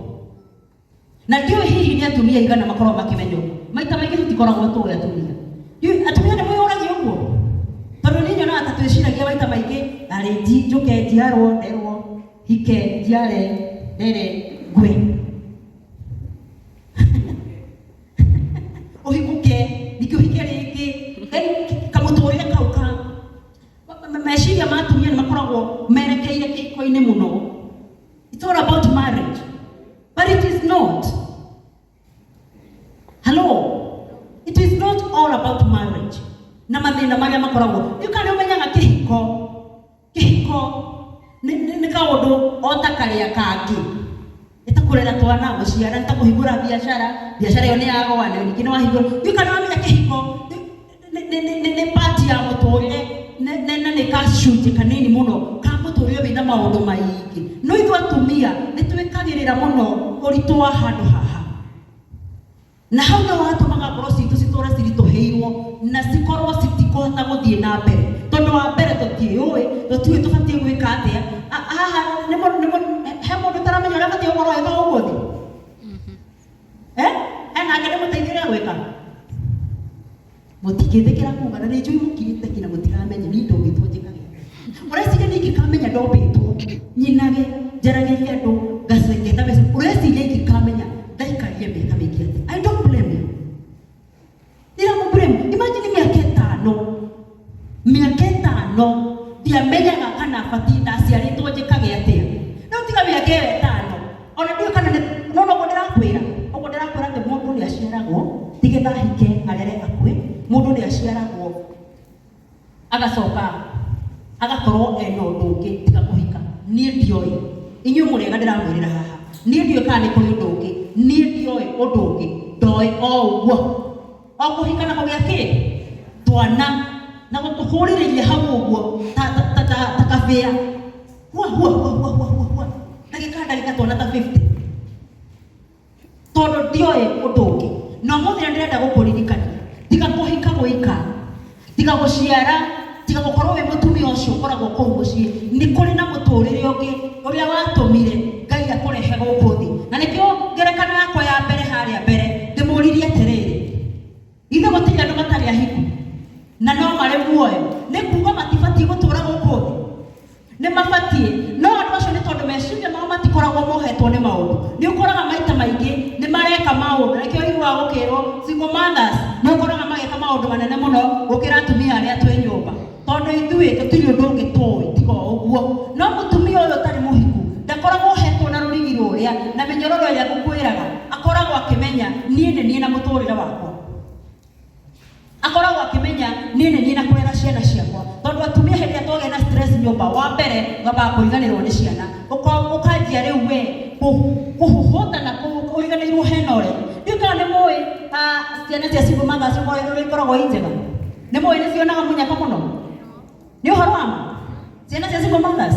na ndio hihi ni atumia igana makorwo makimenyo maita maingi tutikoragwo tuwe atumia ni mwiyuragia uguo tondu ni nyona atatu iciragia maita maingi ari njuke njiarwo nderwo hike njiare ndere ngwe uhiguke nikihike ringi kamuturia kauka meciria ma atumia ni makoragwo makoragwo merekeire kĩhiko-inĩ mũno. It's all about marriage, but it is not. Hello, it is not all about marriage. Na mathĩna marĩa makoragwo kana ũmenyaga kĩhiko nĩ kaũndũ o ta karĩa kangĩ. Ĩtakũrera twana gũciara, ĩtakũhingũra biacara ĩyo nĩ yagwa na ningĩ nĩ wahingũra. Kana wamenya kĩhiko nĩ part ya mũtũrĩre na nĩ gacunjĩ kanini mũno ka mũtũrĩre wĩna maũndũ maingĩ. No ithuĩ atumia nĩ twĩkagĩrĩra mũno ũritũ wa handũ haha. Na hau nĩ watũmaga ngoro citũ citũre ciritũhĩirwo na cikorwo citikũhota gũthiĩ na mbere. Tondũ wa mbere tũtiũĩ tũbatiĩ gwĩka atĩa. Haha he mũndũ taramenya ũrĩa batiĩ gũkorwo eka ũmũthĩ. Hena angĩ ndĩmũteithĩrĩria gwĩka. Mũtingĩthĩkĩra kuga na nĩ njũĩ mũkirĩte kinya mũtiramenya niĩ ndombĩtwo njĩkage. Ũreciria niĩ ingĩkamenya ndombĩtwo nyinage njaragĩrie andũ ngacengeta mbeca. Ũreciria ingĩkamenya ndaikarie mĩaka mĩingĩ atĩ. I don't blame you. Blame. Imagine mĩaka ĩtano ndiamenyaga kana batiĩ ndaciarĩtwo njĩkage atĩa. No tiga mĩaka ĩyo ĩtano. Ona ndiũĩ kana no ndĩrakwĩra atĩ mũndũ nĩ aciaragwo tigetha ahike arere akue. Mũndũ nĩ aciaragwo agacoka agakorwo ena ũndũ ũngĩ tiga kũhika. Niĩ ndiũĩ. Inyuĩ mũrega ndĩramwĩrĩra haha. Niĩ ndiũĩ kana nĩ kũrĩ ũndũ ũngĩ. Niĩ ndiũĩ ũndũ ũngĩ. Ndoĩ o ũguo. O kũhika na kũgĩa kĩ? Twana na gũtũhũrĩrĩria hau ũguo ta kabĩa. Ndagĩka twana ta 50. Tondũ ndiũĩ ũndũ ũngĩ. No mũthenya ndĩrenda gũkũririkania. Tiga kũhika gũika. Tiga gũciara. Tiga gũkorwo wĩ mũtumia ũcio ũkoragwo kũu mũciĩ. Nĩ kũrĩ na mũtũrĩre ũngĩ ũrĩa watũmire Ngai akũrehe gũkũ thĩ. Na nĩkĩo ngerekano yakwa ya mbere harĩa mbere ndĩmũririe atĩrĩrĩ. Ithe gũtirĩ andũ matarĩ ahiku na no marĩ muoyo. Nĩ kuuga matibatiĩ gũtũra gũkũ thĩ. Nĩ mabatiĩ. No andũ acio nĩ tondũ meciria mao matikoragwo mohetwo nĩ maũndũ. Nĩ ũkoraga maita maingĩ nĩ mareka maũndũ. Nĩkĩo iguaga gũkĩrwo single mothers nĩ ũkoraga mageka maũndũ manene mũno gũkĩra atumia arĩa twĩ nyũmba. Tondũ ithuĩ tũtirĩ ũndũ ũngĩ tũĩ tiga ũguo. No mũtumia ũyũ ũtarĩ mũhiku ndakoragwo hetwo na rũrigi rũrĩa na mĩnyororo ĩrĩa ngũkwĩraga. Akoragwo akĩmenya niĩ nĩ niĩ na mũtũrĩre wakwa. Akoragwo akĩmenya niĩ nĩ niĩ na kũrera ciana ciakwa. Tondũ atumia hĩndĩ ĩrĩa twagĩa na stress nyũmba, wa mbere wambaga kũriganĩrwo nĩ ciana. Ũkanjia rĩu we kũhũta na kũriganĩirwo hena ũrĩa. Ndiũĩ kana nĩ mũĩ ciana cia single mothers ũrĩa ikoragwo i njega. Nĩ mũĩ nĩ cionaga mũnyaka mũno. Nĩ ũhoro wa ma. Ciana cia single mothers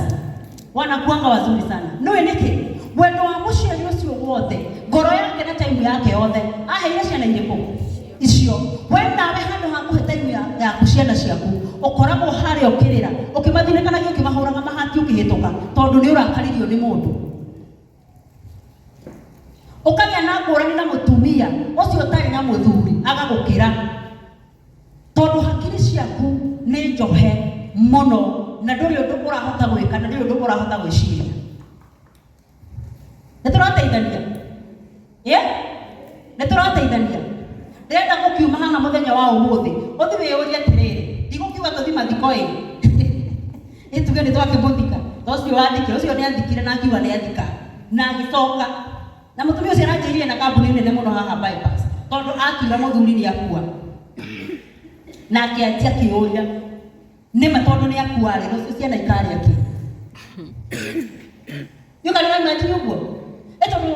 wanakuanga wazuri sana. Nĩũĩ nĩkĩ? Wendo wa mũciari ũcio wothe, ngoro yake na time yake yothe aheire ciana irĩkũ icio. We nawe handũ ha kũhe time yaku ciana ciaku ũkoragwo harĩa ũkĩrĩra ũkĩmathinĩkanagia ũkĩmahũraga mahati ũkĩhĩtũka tondũ nĩ ũrakaririo nĩ mũndũ. Ũkagĩa na ngũrani na mũtumia ũcio ũtarĩ na mũthuri agagũkĩra tondũ hakiri ciaku nĩ njohe mũno na ndũrĩ ũndũ ũrahota gwĩka na ndũrĩ ũndũ ũrahota gwĩciria. Nĩ tũrateithania? Nĩ tũrateithania? Ndĩrenda gũkiuma haha mũthenya wa ũmũthĩ ũthi wĩyũrie atĩrĩrĩ. Ndigũkiuga tũthi mathiko ĩ. Tuge nĩ twakĩmũthika. Ũcio wathikire ũcio nĩ athikire na akiuga nĩ athika na agĩcoka. Na mũtumia ũcio aranjĩrire na kambuni nene mũno haha bypass. Tondũ akiuga mũthuri nĩ akua. Na akĩanjia kĩũria. Nĩma tondũ nĩ akua rĩ rũciũ ciana ikarĩa kĩ. Nĩ kana nĩ imagine ũguo. Tondũ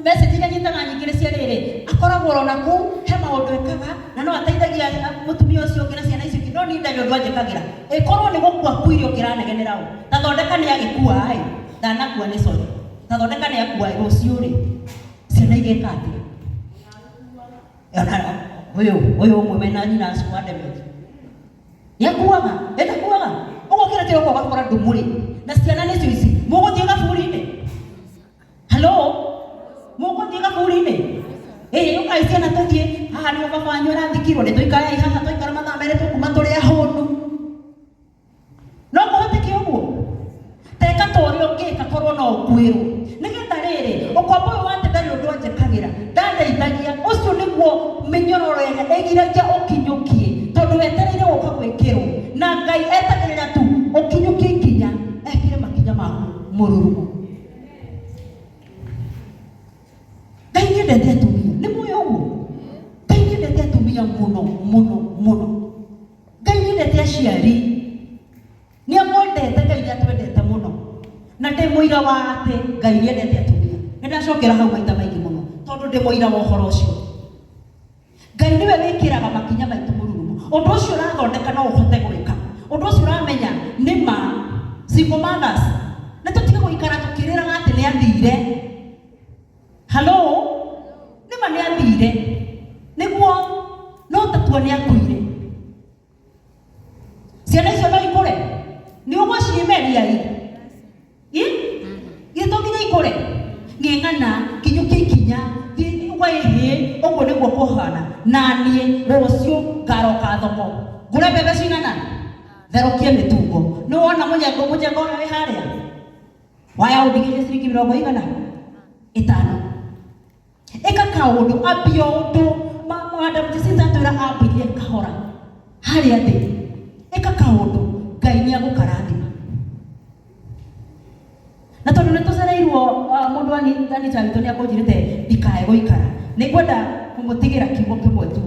message iria nyitaga nyingĩ nĩ cia rĩrĩ. Akoragwo ona kũu he maũndũ ekaga na no ateithagia mũtumia ũcio ũngĩ na ciana icio ingĩ. No niĩ ndarĩ ũndũ anjĩkagĩra. Ĩkorwo nĩ gũkua kuire ũkĩranegenera ũũ. Ta thondeka nĩ agĩkua ĩ. Ndanakua nĩ sorry. Ta thondeka nĩ akua rũciũ rĩ. Ciana igĩka atĩa? Ũyũ ũmwe mena nyina acio andemete. Nĩakuaga, ĩtakuaga. Ũgokĩra kĩroko ũgakora ndũmũrĩ. Na ciana nĩcio ici. Mũgũthiĩ gaburi-inĩ. Hello? Mũgũthiĩ gaburi-inĩ. Ũkai ciana tũthiĩ. Haha nĩho baba wanyu arathikirwo. Nĩ tũikara haha tũikara mathaa merĩ tũkuma tũrĩ ahũnu. No kũhoteke ũguo? Teka ta ũrĩa ũngĩka korwo no ũkwĩrwo. Nĩgetha rĩrĩ, ũkombo ũyũ wate ndarĩ ũndũ anjĩkagĩra. Ndandeithagia. Ũcio nĩguo mĩnyororo ĩrĩa ĩgiragia ũkinyũkie. Tondũ wetereire gũka gwĩkĩrwo. Na Ngai etagĩrĩra tu ũkinyũkie ikinya mũrurumo. Ngai nĩendete atumia, nĩ muoyo ũguo. Ngai nĩendete atumia mũno mũno mũno. Ngai nĩendete aciari, nĩ amwendete. Ngai nĩ atwendete mũno, na ndĩ mũira wa atĩ Ngai nĩendete atumia. Nĩ ndacokera hau maita maingĩ mũno tondũ ndĩ mũira wa ũhoro ũcio. Ngai nĩwe wĩkĩraga makinya maitũ mũrurumo. Ũndũ ũcio ũrathondeka no ũhote gwĩka. Ũndũ ũcio ũramenya nĩ ma single mothers na tũtige gũikara tũkĩrĩraga atĩ nĩ athire. Halo, nĩ ma nĩ athire nĩguo no tatua nĩ akuire. Ciana icio no ikũre, nĩ ũgũciĩmeria gĩtũ nginya ikũre. Ng'eng'ana kinyũkia ikinya wĩhĩ ũguo nĩguo kũhana. Na niĩ rũciũ ngaroka thoko ngũre mbembe cigana, therũkie mĩtungo. Nĩ wona mũnyengo ũrĩa wĩ harĩa waya ũndigĩrie ciringi 50 5. Ĩka kaũndũ, ambia ũndũ. Madam Jacinta atwĩra ambirie kahora harĩa thĩ. Ĩka kaũndũ, Ngai nĩ agũkarathima. Na tondũ nĩ tũcereirwo, mũndũ wa Anita witũ nĩ akũnjĩrĩte ndikae gũikara. Nĩ ngwenda kũmũtigĩra kiugo kĩmwe tu.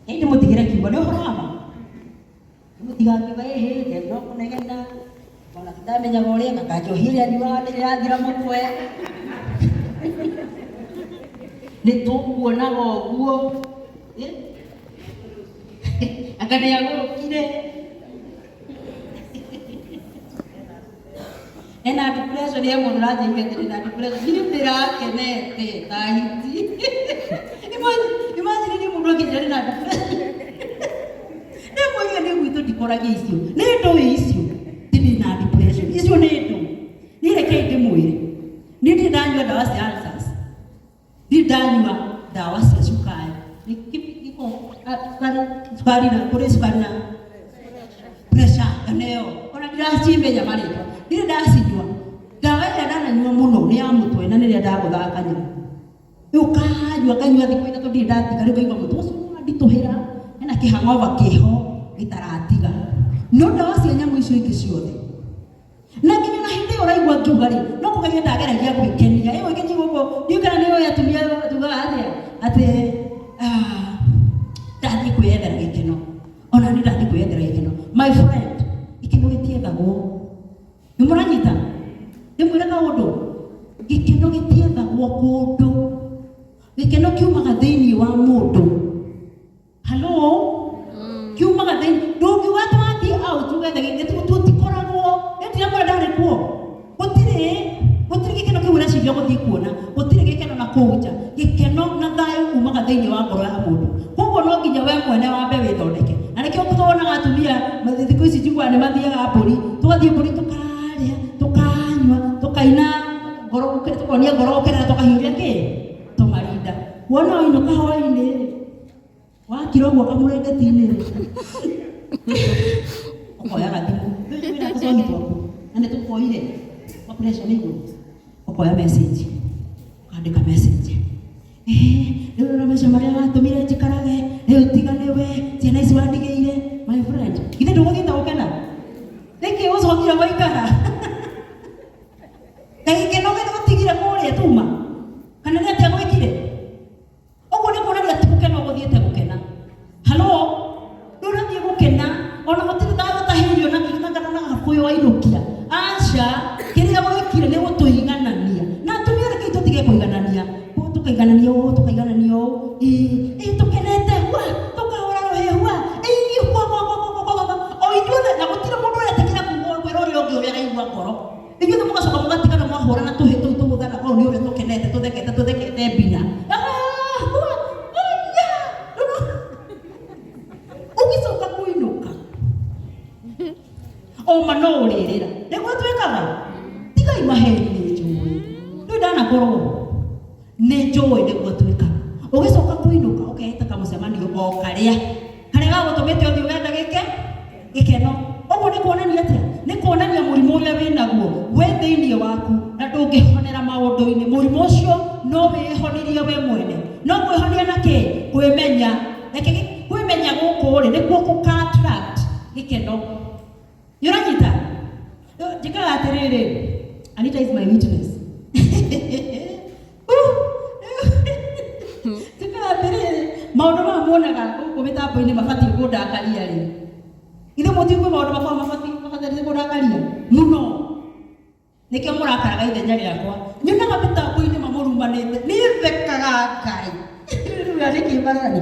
Ĩndĩ mũtigĩre kiugo nĩ ũhoro wa ma. Mũtigakiuga ĩhĩ no kũnegena, ona ndamenyaga ũrĩa na kanjohire riũa nĩ rĩrathira mũtwe. Nĩ tũkuonaga ũguo anga nĩ agũrũkire. Ena depression ya mũndũ ũranjĩria atĩrĩ na depression nĩ ndĩrakenete ta hiti. Imagine nĩ mũndũ akĩnjĩra na depression. Nĩ mwĩrĩ nĩ gwitũ ndikoragia icio. Nĩ ndũĩ icio. Ndĩ na depression. Icio nĩ ndũ. Nĩ rekei ndĩmwĩre. Nĩ ndĩ ndanyua ndawa cia ulcers. Nĩ ndanyua ndawa cia cukari. Sukari na kũrĩ sukari na pressure kaneo. Ona ndiracimenya marĩtwa. Nĩ ndacinyua. Ndawa ĩrĩa ndananyua mũno nĩ ya mũtwe na nĩrĩa ndagũthaga nyama. Ũkanyua kanyua thikũ ithatũ ndirĩ ndatiga, rĩu ngaigua mũtwe ũcio nditũhĩra. Hena kĩhang'oba kĩho gĩtaratiga. No ndawa cia nyamũ icio ingĩ ciothe. Na nginya na hĩndĩ ĩyo ũraigua ngiuga-rĩ, no kũgeria ndageragia gwĩkenia. Ĩyo ĩngĩ gũkũ, ndiũĩ kana nĩ ũĩ atumia tugaga atĩa atĩ ndathiĩ kwĩyethera gĩkeno. Ona niĩ ndathiĩ kwĩyethera gĩkeno. My friend, gĩkeno gĩtiethagwo. Nĩ mũranyita? Ndĩmwĩre kaũndũ, gĩkeno gĩtiethagwo kũndũ. Gĩkeno kiumaga thĩinĩ wa mũndũ. Halo? Kiumaga thĩinĩ. Ndũngiuga twathiĩ out tugethe gĩkeno tũtikoragwo. Ndĩramwĩra ndarĩ kuo. Gũtirĩ gĩkeno kĩu ũreciria gũthiĩ kuona. Gũtirĩ gĩkeno na kũu nja. Gĩkeno na thayũ umaga thĩinĩ wa ngoro ya mũndũ. Koguo no nginya we mwene wambe wĩthondeke. Na nĩkĩo tũtonaga atumia thikũ ici njiguaga nĩ mathiaga mbũri. Tũgathiĩ mbũri tũkarĩa, tũkanyua, tũkaina ngoro tũkonia ngoro gũkenera tũkahiũria kĩ? Tũmarinda. Wona wainũka hwaĩ-inĩ wakira ũguo kamũrengeti-inĩ ũkoya gathimũ. Wĩna tũcohi twaku na nĩ tũkuoire operation igũrũ. Ũkoya message, ũkandĩka message. Rĩu ũrona maica marĩa watũmire njikarage, rĩu tigane we, ciana ici wandigĩire. My friend, githĩ ndũgũthiĩte gũkena? Nĩkĩ ũcokire gũikara? Na gĩkeno gĩtĩ gũtigire kũrĩa tuma? Kana nĩ atĩa gwĩkire? Ũguo nĩ kuonania ti gũkena ũgũthiĩte gũkena. Halo? Ndũrathiĩ gũkena, ona gũtirĩ ndagũtahĩirio na gabũyũ wainũkia. Aca, kĩrĩa gwĩkire nĩ gũtũiganania. Na atumia rekei tũtige kũiganania. Tũkaiganania ũũ, tũkaiganania ũũ. Tũkenete, tũkahũra rũhĩhua. O ithuothe na gũtirĩ mũndũ ũretĩkĩra kwĩra ũrĩa ũngĩ ũrĩa araigua ngoro. Ithuothe mũgacoka mũgatigana mwahũrana tũhĩ tũu tũgũthana hau nĩ ũrĩa tũkenete, tũthekete mbinya. Ũgĩcoka kũinũka. Oma no ũrĩrĩra. Nĩguo twĩkaga. Tigai maheni nĩ njũĩ. Nĩ ndanakorwo. Nĩ njũĩ nĩguo twĩkaga. Ũgĩcoka kũinũka ũkeheta kamũcemanio o karĩa gagũtũmĩte ũthiĩ ũgetha gĩkeno. Ũguo nĩ kuonania atĩa? Nĩ kuonania mũrimũ ũrĩa wĩnaguo we thĩinĩ waku na ndũngĩhonera maũndũ-inĩ. Mũrimũ ũcio no wĩhonerie we mwene. No kwĩhonia na kĩ? Kwĩmenya. Kwĩmenya gũkũ-rĩ nĩkuo gũka-attract gĩkeno. Nĩũranyita? Jika aterere, Anita is my witness. Jika aterere, maono mamuona kumeta hapo ini mafati kuda akalia leo. Ile motivo maono mafati kuda akalia. Muno. Nikamura akaraga ithenya riakwa. Nyona mabita hapo ini mamurumanite. Ni thekaga kai. Rĩu kĩbarani.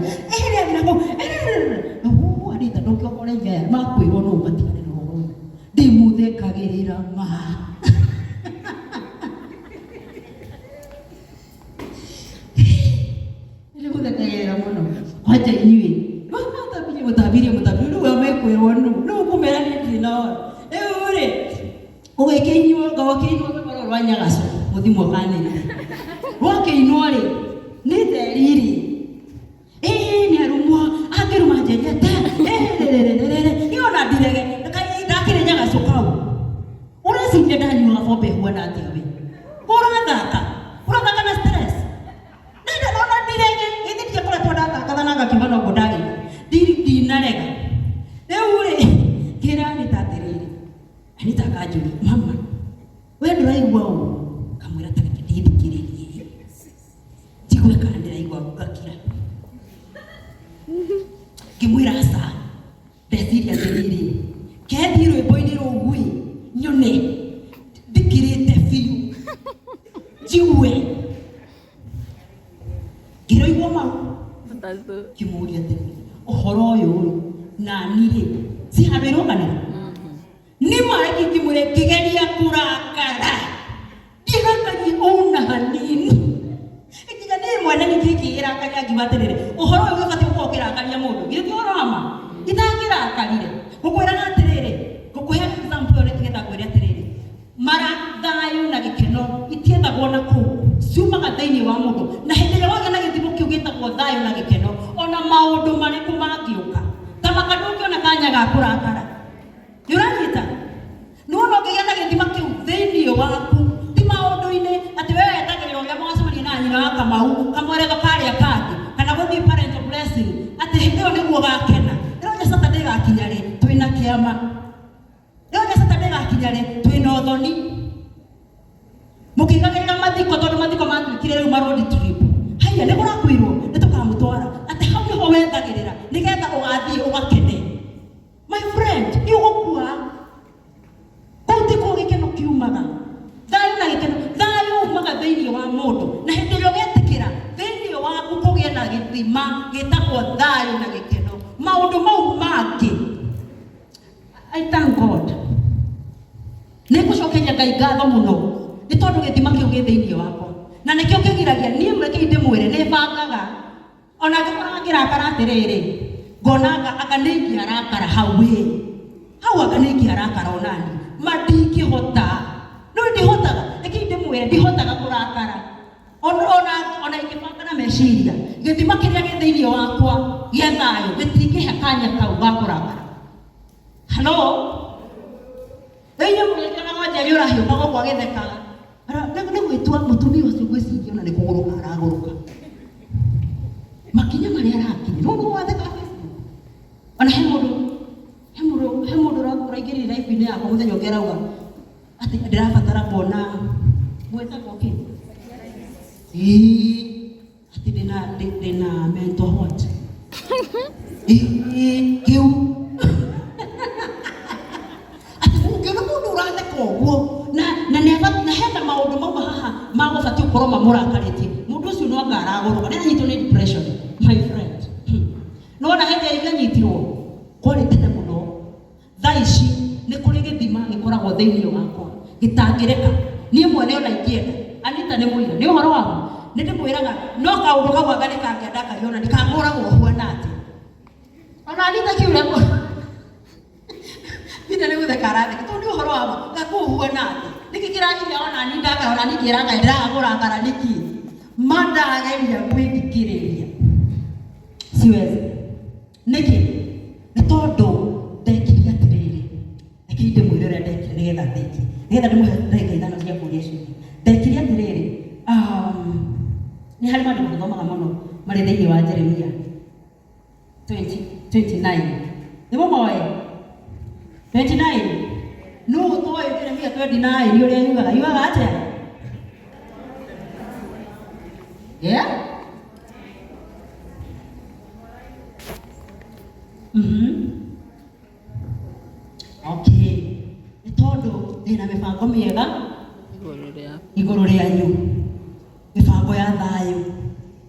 Anita ndũngĩokore Ngai makwĩrwo no ũmatigane na ũhoro ũyũ. Ndĩmũthekagĩrĩra ma. Ndĩmũthekagĩrĩra mũno. Kwanja inyuĩ. Mũtabirie rĩu amekwĩrwo no kũmera nĩ ndirĩ na oro. Rĩu rĩ ũgĩkĩinyuo gawakĩinyuo rwa Rwanyagacu mũthimwo kanĩrĩ. Rwakĩinwo rĩ nĩ theriri. Ni arumwa akiruma jejete. Iyo na direge ndakire Nyagacu kau. Ũreciria ndanyua bombe huana atĩa we? Ũrathaka na stress. Nenda nona direge ithĩtie kũrĩa twandathaka thanaga kĩmano ũguo ndagĩ. Ndinarega. Rĩu rĩ kĩra Anita atĩrĩrĩ. Anita akanjũria mama we ndũraigua ũũ? Kamwĩra ta ndithikĩrĩrie. Njigue kana ndĩraigua gũkakira. Ngĩmwĩra aca ndeciria atĩrĩrĩ kethi rwĩmbo-inĩ rũu nyone ndikĩrĩte biũ njigue ngĩroigwo mau ngĩmũria atĩrĩrĩ ũhoro ũyũ na niĩ si handũ ĩrũganĩra nĩ mareki ngĩmwĩre ngĩgeria kũrakara ndirakaria ona hanini ikinya nĩ mwene nĩngĩkĩrakaria ngiuga atĩrĩrĩ ũhoro ũyũ ũbatiĩ gũkorwo ũkĩrakaria mũndũ githĩ ũroma itangĩrakarire ngũkwĩraga atĩrĩrĩ ngũkũhe example nĩgetha ngwĩre atĩrĩrĩ mara thayũ na gĩkeno itiethagwo na kũu ciumaga thĩinĩ wa mũndũ na hĩndĩ ĩrĩa wagĩa na gĩthimo kĩu gĩtagwo thayũ na gĩkeno ona maũndũ marĩkũ mangĩũka ta makandu ũngĩona kanya ga kũrakara nĩũranyita nĩwona ũngĩgĩa na gĩthimo kĩu thĩinĩ waku ti maũndũ-inĩ atĩ we wetagĩrĩra ũrĩa mwacemania na nyina wa Kamau kamweretho karĩa kangĩ kana gũthiĩ parental blessing atĩ hĩndĩ ĩyo nĩguo gakena. Rĩu Saturday gakinya rĩ twĩna kĩama. Rĩu Saturday gakinya rĩ twĩna ũthoni. Mũkĩgagĩrĩra mathiko tondũ mathiko matuĩkire rĩu ma road trip. Haya nĩ mũrakwĩrwo nĩ tũkamũtwara atĩ hau nĩho wethagĩrĩra nĩgetha ũgathiĩ ũgakene. My friend nĩ ũgũkua. Kũu tikuo gĩkeno kiumaga. Thayũ na gĩkeno thayũ umaga thĩinĩ wa mũndũ na hĩndĩ ĩrĩa ũgetĩkĩra thĩinĩ waku kũgĩa na gĩthima gĩtagwo thayũ na gĩkeno maũndũ mau mangĩ. I thank God. Nĩngũcokeria Ngai ngatho mũno nĩ tondũ gĩthima kĩu gĩ thĩinĩ wakwa na nĩkĩo kĩgiragia niĩ mũreke ndĩmwĩre nĩbangaga ona ngĩkoraga ngĩrakara atĩrĩrĩ ngonaga anga nĩingĩarakara hau anga nĩingĩarakara onani ma ndingĩhota no ndihotaga nĩkĩ ndĩmwĩre ndihotaga kũrakara ona ingĩbanga na meciria gĩthima kĩrĩa gĩ thĩinĩ wakwa gĩa thayũ gĩtingĩhe kanya kau ga kũrakara. Hello ĩnyuĩ mũgĩkena Wanjeri ũrahiũka gũkũ agĩthekaga nĩ gwĩtua mũtumia ũcio gwĩciria ona nĩ kũgũrũka aragũrũka makinya marĩa arakinya no watheka Facebook ona he mũndũ ũraingĩrire live-inĩ yakwa mũthenya ũngĩ arauga atĩ ndĩrabatara kuona mwĩtagwo kĩ atĩ ndĩna mental what kĩu atĩ ũngĩona mũndũ ũratheka ũguo na hena maũndũ mauma haha magũbatiĩ gũkorwo mamũrakarĩtie mũndũ ũcio no anga aragũrũka nĩanyitwo nĩ depression my friend. Nona hĩndĩ ĩrĩa nyitirwo kwarĩ tene mũno thaa ici nĩ kũrĩ gĩthima gĩkoragwo thĩinĩ wakwa gĩtangĩreka niĩ mwene ona ingĩenda. Anita nĩ mũira nĩ ũhoro wamo nĩ ndĩmwĩraga no kaũndũ kau anga nĩkangĩenda kariona ndikangũragwo huana atĩ ona Anita kiuria Nita nĩ gũtheka aratheka tondũ nĩ ũhoro wamo gakũhuana atĩ nĩkĩ kĩragiria ona Anita akaona nĩkĩraga ndĩragũrakara nĩkĩ mandageria gwĩthikĩrĩria siwezi nĩkĩ nĩ tondũ ndekire atĩrĩrĩ nĩkĩ ndĩmwĩre ũrĩa ndekire nĩgetha ndĩmũhe ndagĩka ithano cia kũũria ciũria. Ndekire atĩrĩrĩ nĩ harĩ maandĩko tũthomaga mũno marĩ thĩinĩ wa Jeremia 29 nĩmo moĩ 29 no to Jeremia 29 ni uria yugaga atia okay itondo ndina mibango miega iguru rianyu mibango ya thayu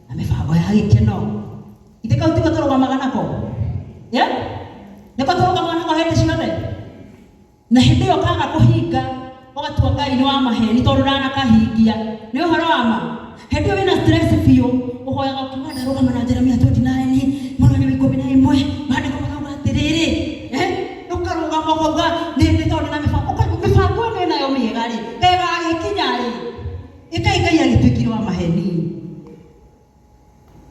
na mibango ya gikeno ithika utiga turugamaga nako niko turugamaga nako hindi ciothe na hindi iyo kaga kuhinga ugatua Ngai ni wa maheni tondu ndana kahingia ni uhoro wa ma hindi wina stress biu uhoyaga kuma ndarugama na Jeremia 29 mwana wa 11 maandiko marauga atiriri ukarugama kuga ni tondu na mibango ino nayo miega ri wega agikinya ri Ngai agituikire wa maheni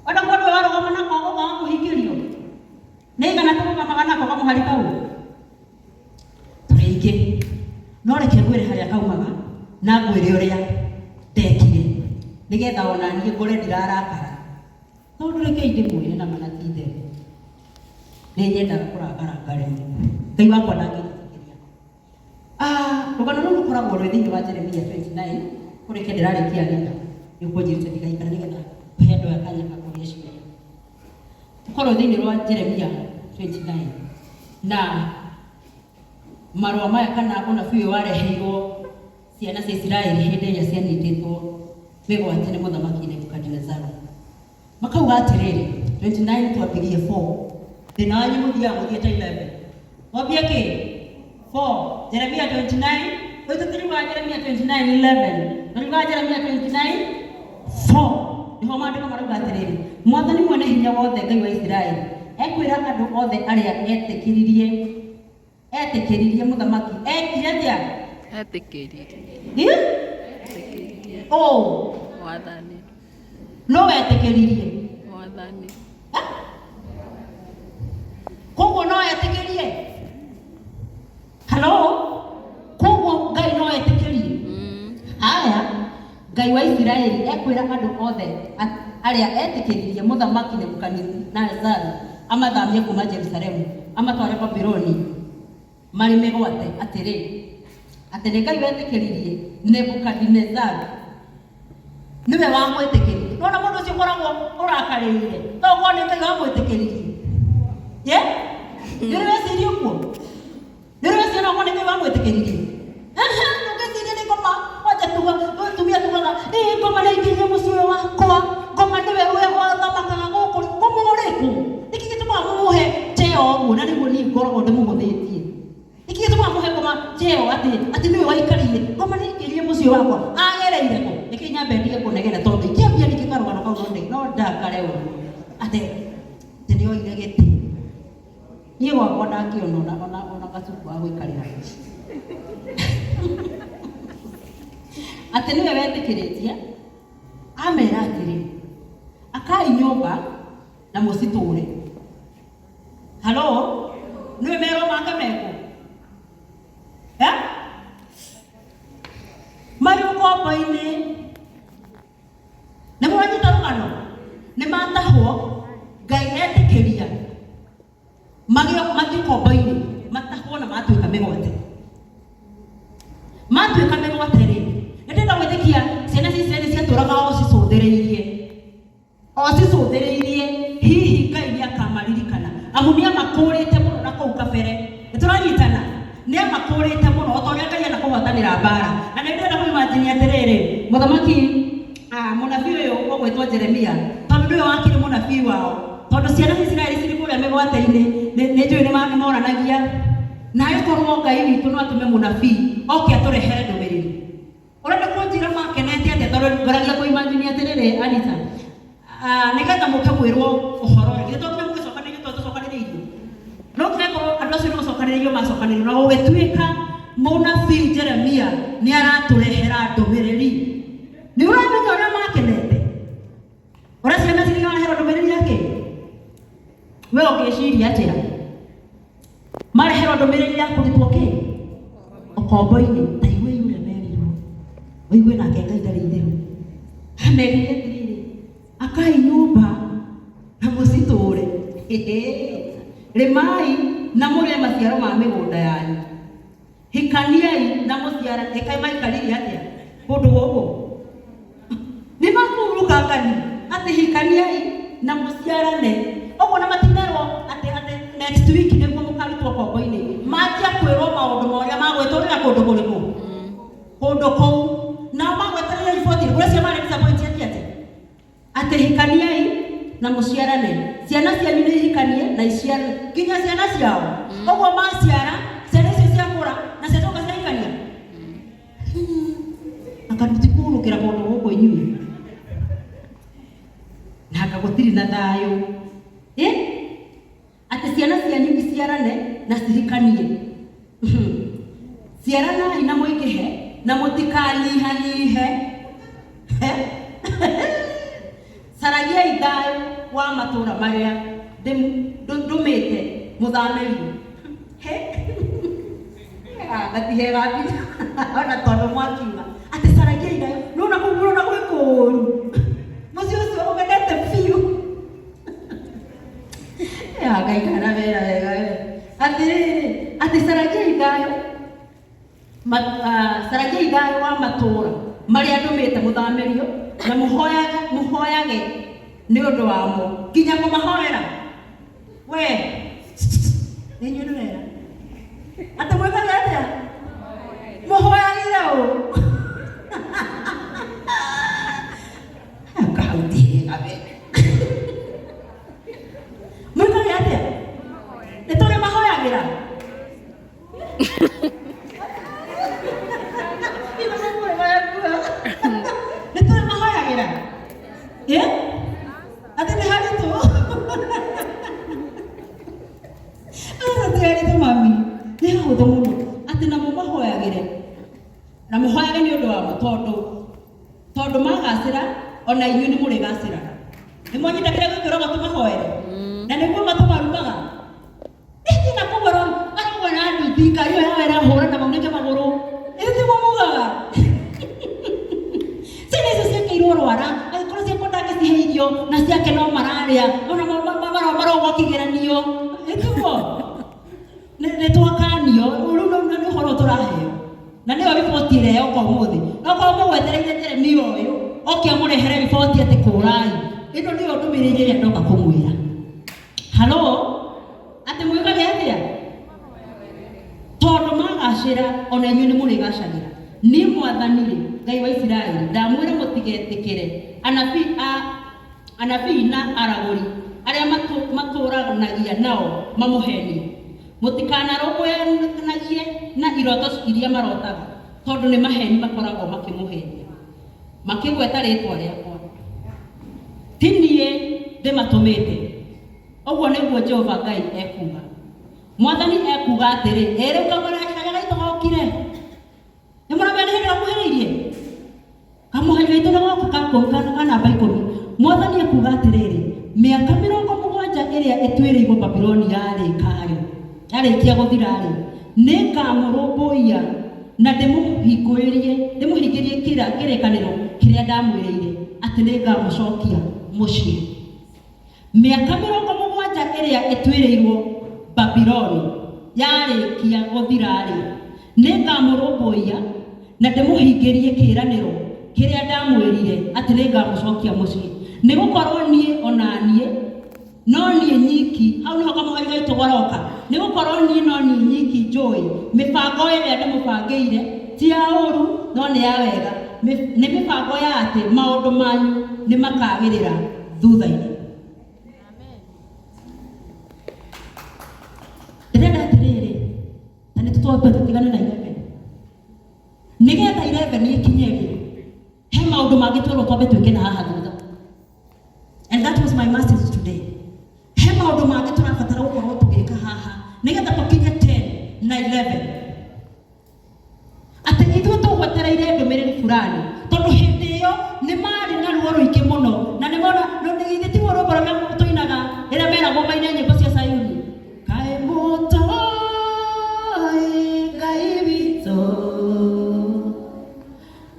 ona mundu warugama nako uga kuhingirio nigana turugamaga nako kamuhari kau turingi no reke ngwire haria kaumaga na ngwire uria ndekire nigetha ona nie ngore ndirarakara tondu reke ndimwire na manatithe ni nyendaga kuragaranga rĩu Ngai wakwa ndangĩnjĩtĩkĩria rũgano rũu rũkoragwo rwĩ thĩinĩ wa Jeremia 29 kũrĩke ndĩrarĩkia nĩga nĩũkũnjĩrĩte ndigaikara nĩgetha kũhe andũ aya kanya ka kũria ciũria tũkorwo thĩinĩ wa Jeremia 29 na marũa maya kana ũnabii ũyũ wareheirwo ciana cia Isiraeli hĩndĩ ĩrĩa cianyitĩtwo mĩgwate nĩ mũthamaki Nebukadinezaru makauga atĩrĩrĩ 29 twambĩrĩrie 4 thĩna wanyu mũthiaga mũthiĩte 11 mwambie kĩ 4 Jeremia 29 tũtũtũruga Jeremia 29:11 tũruga Jeremia 29:4 nĩho maandĩko marauga atĩrĩrĩ Mwathani mwene hinya wothe Ngai wa Isiraeli ekwĩra andũ othe arĩa etĩkĩririe mũthamaki ekire atĩa etĩkĩririe wathani no etĩkĩririe wathani koguo no etĩkĩrie koguo Ngai no etĩkĩrie haya Ngai wa Isiraeli ekwĩra andũ othe arĩa etĩkĩririe mũthamaki Nebukadinezaru amathamie kuma Jerusalemu amatware Babuloni marĩ mĩgwate atĩrĩ atĩ nĩ Ngai wetĩkĩririe Nebukadinezaru niwe wamwĩtĩkĩririe nona mũndũ ũcio ũkoragwo ũrakarĩire toguo nĩ Ngai wamwĩtĩkĩririe nĩrĩweciria ũguo nĩrĩweciria noguo nĩ Ngai wamwĩtĩkĩririe ndũngĩciria nĩ ngoma wanja tumia tugaga ngoma nĩ ingĩirie mũciĩ ũyũ wakwa ngoma nĩwe wathamakaga gũkũ ngoma ũrĩkũ nĩkĩ gĩtũmaga mũmũhe cheo ũguo na nĩguo niĩ ngoragwo ndĩmũhũthĩtie nĩkĩ gĩtũmaga mũhe ngoma cheo atĩ nĩwe waikarĩire ngoma nĩ ingĩirie mũciĩ wakwa agereire kũ nĩkĩ nyambe ndige kũnegena tondũ ingĩambia ningĩ karũgano kau no ndakare ũguo atĩ nĩoire gĩtĩ niĩ gwakwa ndangĩona ona gacuku wa gwĩkarĩra atĩ nĩwe wetĩkĩrĩtie amera atĩrĩ akai nyũmba na mũcitũre nĩwe merwo make meko marĩ ũkombo-inĩ nĩ mwanyita rũgano nĩ matahwo Ngai etĩkĩria mathiĩ ũkombo-inĩ matahwo na matuĩka mĩgwate rĩ nĩndĩrenda gwĩtĩkia ciana cia Isiraeli ciatũraga o cicũthĩrĩirie hihi Ngai nĩakamaririkana amu nĩamakũrĩte mũno na kũu kabere nĩtũranyitana nĩamakũrĩte mũno o ta ũrĩa Ngai enda kũgwatanĩra mbara na nĩndĩrenda kwĩmanjĩnia atĩrĩrĩ mũthamaki mũnabii ũyũ ũgwĩtwo Jeremia tondũ nĩwe wakĩrĩ mũnabii wao tondũ ciana cia Isiraeli cirĩ kũrĩa mĩgwate-inĩ nĩnjũĩ nĩmoranagia na agĩkorwo Ngai witũ no atũme mũnabii oke atũrehere ndũmĩrĩri ũrenda kũnjĩra makenete atĩa tondũ ngoragia kwĩmanjĩnia atĩrĩrĩ Anita nĩgetha mũke mwĩrwo ũhoro githĩ tũkire mũgĩcokanĩrĩrio tũcokanĩrĩirio no kĩrekorwo andũ acio nĩgũcokanĩrĩrio macokanĩrĩrio na gũgĩtuĩka mũnabii Jeremia nĩ aratũrehera ndũmĩrĩri nĩ ũramenya ũrĩa makenete ũrĩa ciana cirĩaraherwo ndũmĩrĩri yake we ũngĩciria atĩa mareherwo ndũmĩrĩri ya kũrutwo kĩ ũkombo-inĩ ta iwe yule merirwo ũigue nake Ngai ndarĩ itherũ amerire atĩrĩrĩ akai nyũmba na mũcitũre rĩmai na mũrĩe maciaro ma mĩgũnda yanyu hikaniai na mũciara ekai maikarire atia kũndũ gũkũ nĩ makuruka ngani atĩ hikaniai na mũciarane ũguo na matinerwo atĩ next week nĩguo mũkarutwo kombo-inĩ manjia kwĩrwo maũndũ marĩa magwĩtũrĩra kũndũ kũrĩkũ kũndũ kũu nao magweterera riboti kũrĩa cia marĩ disappoint atĩ hikaniai na mũciarane ciana cianyu nĩ ihikanie na iciarane nginya ciana ciao ũguo maciara ciana icio ciakũra na ciatoka ciahikania akaruti kũrũkĩra kũndũ gũkũ inyuĩ na gũtirĩ na thayũ atĩ ciana cianyu iciarane na cihikanie ciaranai na mũingĩhe na mũtikanyihanyihe caragiai thayũ wa matũũra marĩa ndũmĩte mũthamĩrio gatihega binya ona tondũ mwakiuga atĩ caragiai thayũ nũna kũgũrũna gwĩ kũũru mũciĩ ũcio ũmenete biũ Ngai kana wera wega atĩ caragiai thayũ wa matũũra marĩa ndũmĩte mũthamĩrio na mũhoyage nĩ ũndũ wamo nginya kũmahoera we nĩ inyuĩ ndĩrera atĩ mwĩkage atĩa mũhoyagire ũ akautiega we mwĩkage atĩa nĩ tũrĩ mahoyagĩra nĩ tũrĩ mahoyagĩra atĩ nĩ haritũ atĩ haritũ mami nĩ hahũthũ mũno atĩ namo mahoyagĩre na mũhoyage nĩ ũndũ wamo tondũ magacĩra ona inyuĩ nĩ mũrĩgacĩraga nĩ mwanyitagĩra gwĩkĩrwo matũmahoere na nĩguo matũmarumaga na kũgũrũ arauga na nduthi Ngai ũyũ yawe ĩrahũra na maunĩke magũrũ tiguo mugaga ciana icio ciakĩirwo rwara angĩkorwo ciakwendaga gĩcihe irio na ciake no mararĩa ona marogwo kĩgeranio tiguo nĩ twakanio rĩu nĩ ũhoro tũraheo na nĩyo riboti ĩrĩa yoka ũmũthĩ nokorwo mũgwetereire Jeremia ũyũ oke amũrehere riboti atĩ kũrai ĩno nĩyo ndũmĩrĩire ĩrĩa ndoka kũmwĩra halo atĩ mwĩkage atĩa tondũ magacĩra ona inyuĩ nĩ mũrĩgacagĩra nĩ mwathani-rĩ Ngai wa Isiraeli ndamwĩra mũtigetĩkĩre anabii na aragũri arĩa matũranagia nao mamũhenie mũtikanarũmbũyanagie na iroto iria marotaga tondũ nĩ maheni makoragwo makĩmũhenia makĩgweta rĩtwa rĩakwa ti niĩ ndĩmatũmĩte ũguo nĩguo Jehova Ngai ekuga mwathani ekuga atĩrĩ rĩu kamũrehera gaitũ gokire nĩ mũramenya nĩ hĩndĩ gakuhĩrĩirie kamũhari gaitũ nĩ goka ka namba 10 mwathani ekuga atĩrĩrĩ mĩaka 70 ĩrĩa ĩtuĩrĩirwo Babuloni yarĩkia gũthira-rĩ nĩngamũrũmbũiya na ndĩmũhingĩrie kĩrĩkanĩro kĩrĩa ndamwĩrĩire atĩ nĩngamũcokia mũciĩ mĩaka 70 ĩrĩa ĩtuĩrĩirwo Babuloni yarĩkia gũthira-rĩ nĩngamũrũmbũiya na ndĩmũhingĩrie kĩĩranĩro kĩrĩa ndamwĩrire atĩ nĩngamũcokia mũciĩ nĩgũkorwo niĩ onaniĩ no niĩ nyiki hau nĩho kamũhari gaitũ garoka nĩgũkorwo niĩ no niĩ nyiki njũĩ mĩbango ĩrĩa ndĩmũbangĩire ti ya ũru no nĩ ya wega nĩ mĩbango ya atĩ maũndũ manyu nĩ makagĩrĩra thutha-inĩ ndĩrenda atĩrĩrĩ na nĩ tũtwambe tũtigane na 11 nĩgetha 11 ĩkinye-rĩ he maũndũ mangĩ twĩrwo twambe twĩke na haha thutha and that was my message today he maũndũ mangĩ tũrabatara gũkorwo tũgĩka haha nĩgetha tũkinye 10 na 11 atĩ ithuĩ tũgwetereire ndũmĩrĩri fulani tondũ hĩndĩ ĩyo nĩ marĩ na ruo rũingĩ mũno na nĩ mona githĩ ti rwĩmbo rũrĩa tũinaga rĩrĩa meragwo maine nyĩmbo cia Sayuni kaĩ mũtoĩ Ngai witũ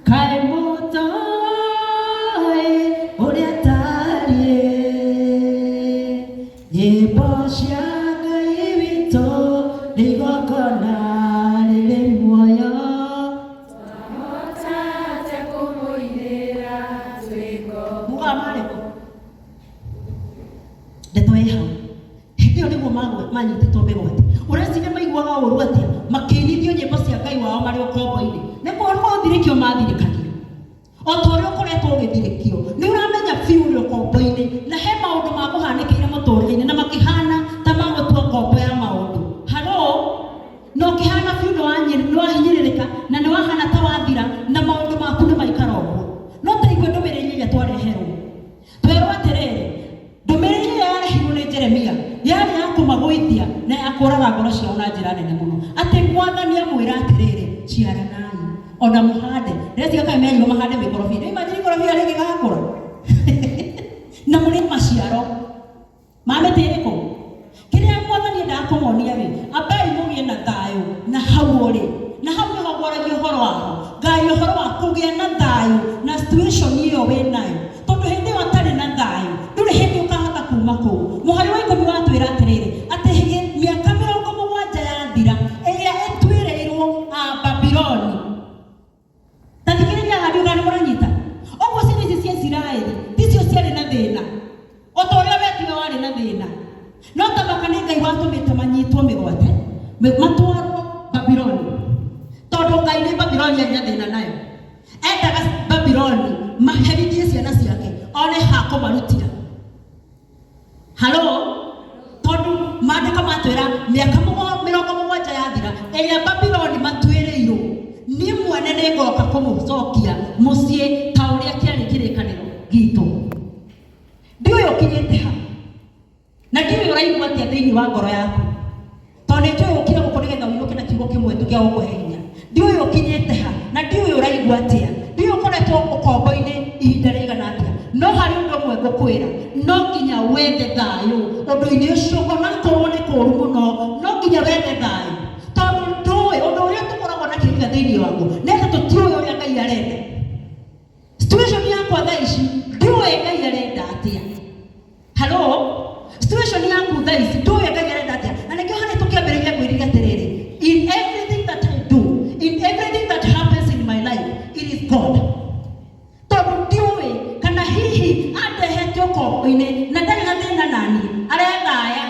kaĩ mũtoĩ ũrĩa tariĩ nyĩmbo cia Ngai witũ nĩ igongona rĩrĩ muoyo manyitĩtwo mĩgwate. Ũreciria maiguaga ũru atĩa makĩinithio nyĩmbo cia Ngai wao marĩ ũkombo-inĩ? Nĩ gũthirĩkio mathirĩkagio o ta ũrĩa ũkoretwo ũgĩthirĩkio. Nĩ ũramenya biũ ũrĩ ũkombo-inĩ, na he maũndũ makũhanĩkĩire mũtũrĩre-inĩ na makĩhana ta magũtua ngombo ya maũndũ. Na ũkĩhana biũ nĩ wahinyĩrĩrĩka na nĩ wahana ta wathira na maũndũ maku nĩ maikara ũguo. No ta igue ndũmĩrĩri ĩrĩa twareherwo, twerwo atĩrĩrĩ, ndũmĩrĩri ĩrĩa yarehirwo nĩ Jeremia yarĩ ya kũmagũithia na ya kũraga ngoro ciao na njĩra nene mũno. Atĩ Mwathani amwĩra atĩrĩrĩ, ciaranai ona mũhande. Rĩrĩa kaĩ merirwo mahande mĩkorobia, nĩ imagine ikorobia rĩngĩ gagakũra na mũrĩ maciaro ma mĩtĩ ĩrĩkũ. Kĩrĩa Mwathani endaga kũmonia rĩ, ambai mũgĩe na thayũ na hau ũrĩ, na hau nĩho ngwaragia ũhoro wao. Ngai ũhoro wa kũgĩa na thayũ na situation ĩyo wĩ nayo, tondũ hĩndĩ ĩyo atarĩ na thayũ ndũrĩ hĩndĩ ũkahota kuma kũu. Mũhari wa 10 watwĩra atĩrĩrĩ, atĩ mĩaka 70 yathira ĩrĩa ĩtuĩrĩirwo Babironi. Ta thikĩrĩria handũ gani mũranyita. Ũguo ciana ici cia Isiraeli ticio ciarĩ na thĩna, o ta ũrĩa we tiwe warĩ na thĩna. No ta maka nĩ Ngai watũmĩte manyitwo mĩgwate matwarwo Babironi, tondũ Ngai nĩ Babironi arĩ na thĩna nayo. Endaga Babironi maherithie ciana ciake one ha kũmarutira. Tondũ maandĩko matwĩra mĩaka 70 yathira ĩrĩa Babironi matuĩrĩirwo, niĩ mwene nĩ ngoka kũmũcokia mũciĩ ta ũrĩa kĩarĩ kĩrĩkanĩro gitũ. Ndiũĩ ũkinyĩte ha, na ndiũĩ ũraigua atĩa thĩinĩ wa ngoro yaku, tondũ nĩnjũĩ ũkire gũkũ nĩgetha ũinũke na kiugo kĩmwe tu gĩa gũkũhe hinya. Ndiũĩ ũkinyĩte ha, na ndiũĩ ũraigua atĩa, ndiũĩ ũkoretwo ũkombo-inĩ ihinda rĩigana atĩa. No harĩ ũndũ ũmwe ngũkwĩra, no nginya wethe thayũ ũndũ-inĩ ũcio, onakorwo nĩ kũũru mũno, no nginya wethe thayũ, tondũ ndũĩ ũndũ ũrĩa tũkoragwo na kĩrĩa thĩinĩ waguo nĩ atĩ tũtiũĩ ũrĩa Ngai arenda. Situation yakwa thaa ici ndiũĩ Ngai arenda atĩa. Situation yaku thaa ici ndiũĩ Ngai arenda atĩa, na nĩkĩo harĩ tũkĩambĩrĩria kwĩrĩria atĩrĩrĩ, in everything that I do, in everything that happens in my life, it is God. Tondũ ndiũĩ kana hihi andehete ũkombo-inĩ na ndarĩ na thĩna nani arethaya.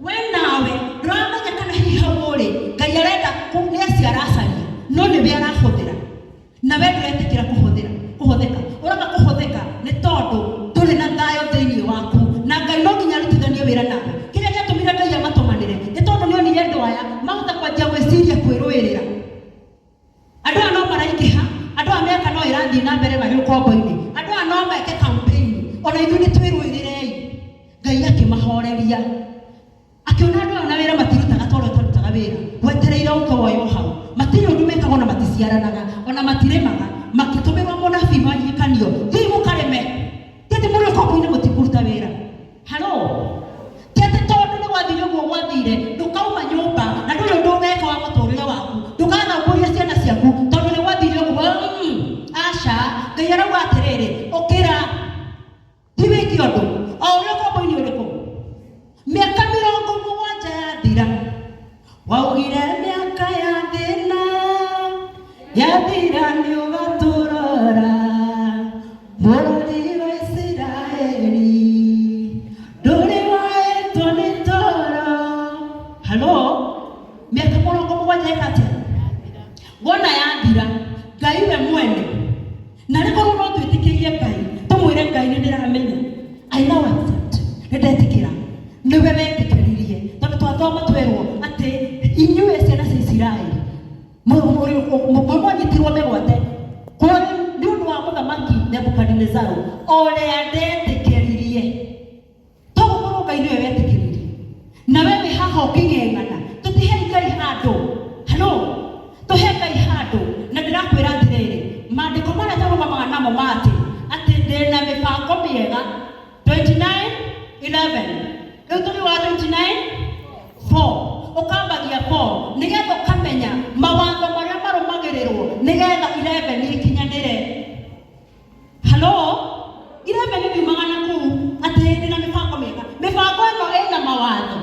We nawe ndũramenya kana hihi hau ũrĩ Ngai arenda nĩ acio aracaria, no nĩwe arahũthĩra na we ndũretĩkĩra kũhũthĩka. Ũraga kũhũthĩka nĩ tondũ ndũrĩ na thayũ thĩinĩ waku, na Ngai no nginya arutithanie wĩra nawe. Kĩrĩa gĩatũmire Ngai amatũmanĩre nĩ tondũ nĩ onire andũ aya mahota kwanjia gwĩciria kwĩrũĩrĩra. Andũ aya no maraingĩha, andũ aya mĩaka no ĩrathiĩ na mbere marĩ ũkombo-inĩ, andũ aya no meke campaign, ona ithuĩ nĩ twĩrũĩrĩrei. Ngai akĩmahoreria, akĩona andũ aya na wĩra matirutaga ta ũrĩa ũtarutaga wĩra, wetereire ũkoywo hau. Matirĩ ũndũ mekaga ona maticiaranaga ona matirĩmaga, makĩtũmĩrwo mũnabii manyikanio, thiĩ mũkarĩme. Tĩtĩ mũrĩ ũkombo-inĩ mũtikũruta wĩra. Tĩtĩ tondũ nĩ gwathire ũguo gwathire, ndũkauma nyũmba na ndũrĩ ũndũ ũgeka wa mũtũrĩre waku, ndũgathamburia ciana ciaku tondũ nĩ gwathire ũguo. Aca, Ngai arauga atĩrĩrĩ, ũkĩra ti wĩke ũndũ o ũrĩa ũkombo-inĩ ũrĩkũ. Mĩaka 70 yathira, waugire mĩaka ya thĩna yathira nĩ ũgatũrora, bũrũri wa Isiraeli ndũrĩ waĩtwo nĩ toro. Mĩaka 70 ĩka atĩa? Wona yathira, Ngai we mwene, na nĩ korwo no twĩtĩkĩrie Ngai, tũmwĩre Ngai nĩ ndĩramenya, I now accept, nĩ ndetĩkĩra, nĩwe wetĩkĩririe, tondũ twathoma twerwo atĩ inyuĩ ciana cia Isiraeli mwanyitirwo mĩgwate nĩ ũndũ wa mũthamaki Nebukadinezaru ũrĩa ndetĩkĩririe. Togũkorwo Ngai nĩwe wetĩkĩririe, na we wĩ haha ũkĩng'eng'ana, tũtihe Ngai handũ. Tũhe Ngai handũ, na ndĩrakwĩra atĩrĩrĩ, maandĩko marĩa tũrũgamaga namo atĩ ndĩ na mĩbango mĩega. 29:11 rĩu tũrĩ wa 29:4 ũkambagia 4 nĩgetha ũkamenya mawatho marĩa marũmagĩrĩrwo nĩgetha 11 ikinyanĩre. 11 miumaga na kuu atĩ ndĩ na mĩbango mĩega. Mĩbango ĩno ĩna mawatho,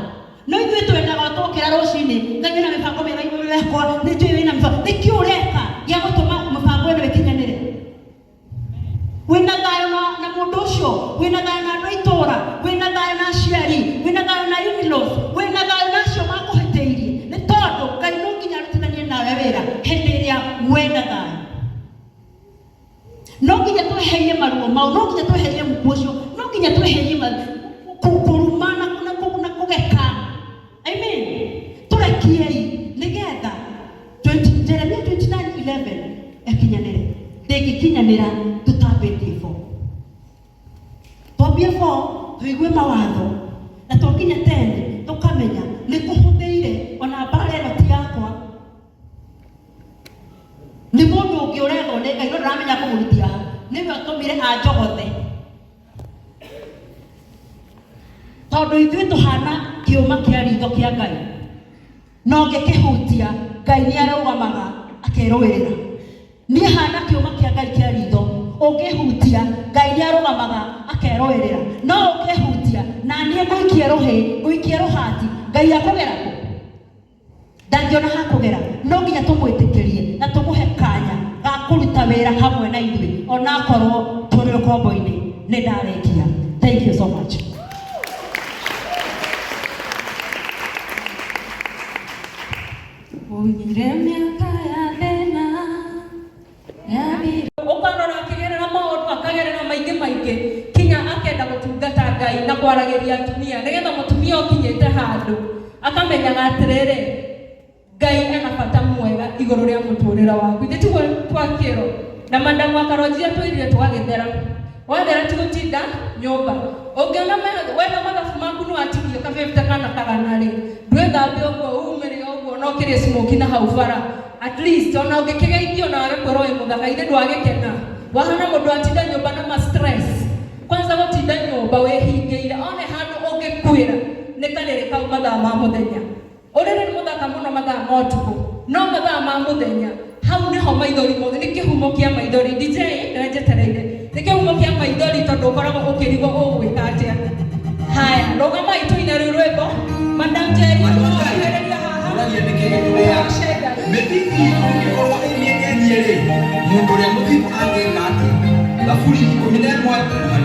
no ithuĩ twendaga tũkĩra rũcinĩ, Ngai ena mĩbango mĩega igũrũ rĩakwa, nĩ njũĩ wĩna mĩbango. Nĩkĩ ũreka gĩa gũtũma mĩbango ĩno ĩkinyanĩre? Wĩna thayũ na mũndũ ũcio, wĩna thayũ na andũ a itũũra, wĩna thayũ na aciari, mau no nginya tweherie mũkuũ ũcio no nginya tweherie kurumana kuna kugeka. Amen. Turekiei nigetha Jeremia 29:11 ekinyanire ndegikinyanira tutambitie fo twambie fo tuigue mawatho na twakinya 10 tukamenya ni kuhuthiire ona bara ĩno ti yakwa ni mundu ungi urego ni Ngai no ndamenya kumurutia niwe atumire anjogothe tondu ithuĩ tuhana kiuma kia ritho kia Ngai no ngĩkĩhutia Ngai nĩ arũgamaga akerũĩrĩra. Niĩ hana kiuma kia Ngai kia ritho ũngĩhutia Ngai nĩ arũgamaga akerũĩrĩra no ũngĩhutia na niĩ ngũikie rũhati Ngai akũgera kũ? Ndangĩona ha kũgera. No nginya tũmwĩtĩkĩrie na tũmũhe kanya ga kũruta wĩra hamwe na ithuĩ ona akorwo tũrĩ rũkombo-inĩ. Nĩ ndarĩkia. Thank you so much. Unyire miaka ya thĩna ũkanora akĩgerera maũndũ akagerera maingĩ kinya akenda gũtungata Ngai na kwaragĩria atumia nĩgetha mũtumia ũkinyĩte handũ akamenyaga atĩrĩrĩ Ngai ena bata mwega igũrũ rĩa mũtũrĩre waku. Ithuĩ tiguo twakĩrwo na madamu akarojia twĩrire twagĩthera wathera tigũtinda nyũmba ũngĩona wenda mathabu maku nĩ watigio kabĩbita kana kagana-rĩ ndwĩthambe ũguo umĩrĩ ũguo no kĩrĩa smoke na hau bara at least ona ũngĩkĩgeithio na wage kwĩrwo wĩ mũthaka ithe ndwagĩkena wahana mũndũ atinda nyũmba na ma stress kwanza gũtinda nyũmba wĩhingĩire one handũ ũngĩkwĩra nĩ karĩrĩ kau mathaa ma mũthenya ũrĩrĩ nĩ mũthaka mũno mathaa ma ũtukũ no mathaa ma mũthenya hau nĩho maithori mothe nĩ kĩhumo kĩa maithori DJ nĩnjetereire nĩ kĩhumo kĩa maithori tondũ ũkoragwo ũkĩrigwo ũgwĩka atĩa. Haya rũgama itũine rĩu rwĩmbo Madam Jerry ũkĩhereria haha mĩthithi ũngĩkorwo ĩmĩenyenye-rĩ mũndũ ũrĩa mũthimu angĩka atĩ Thaburi 11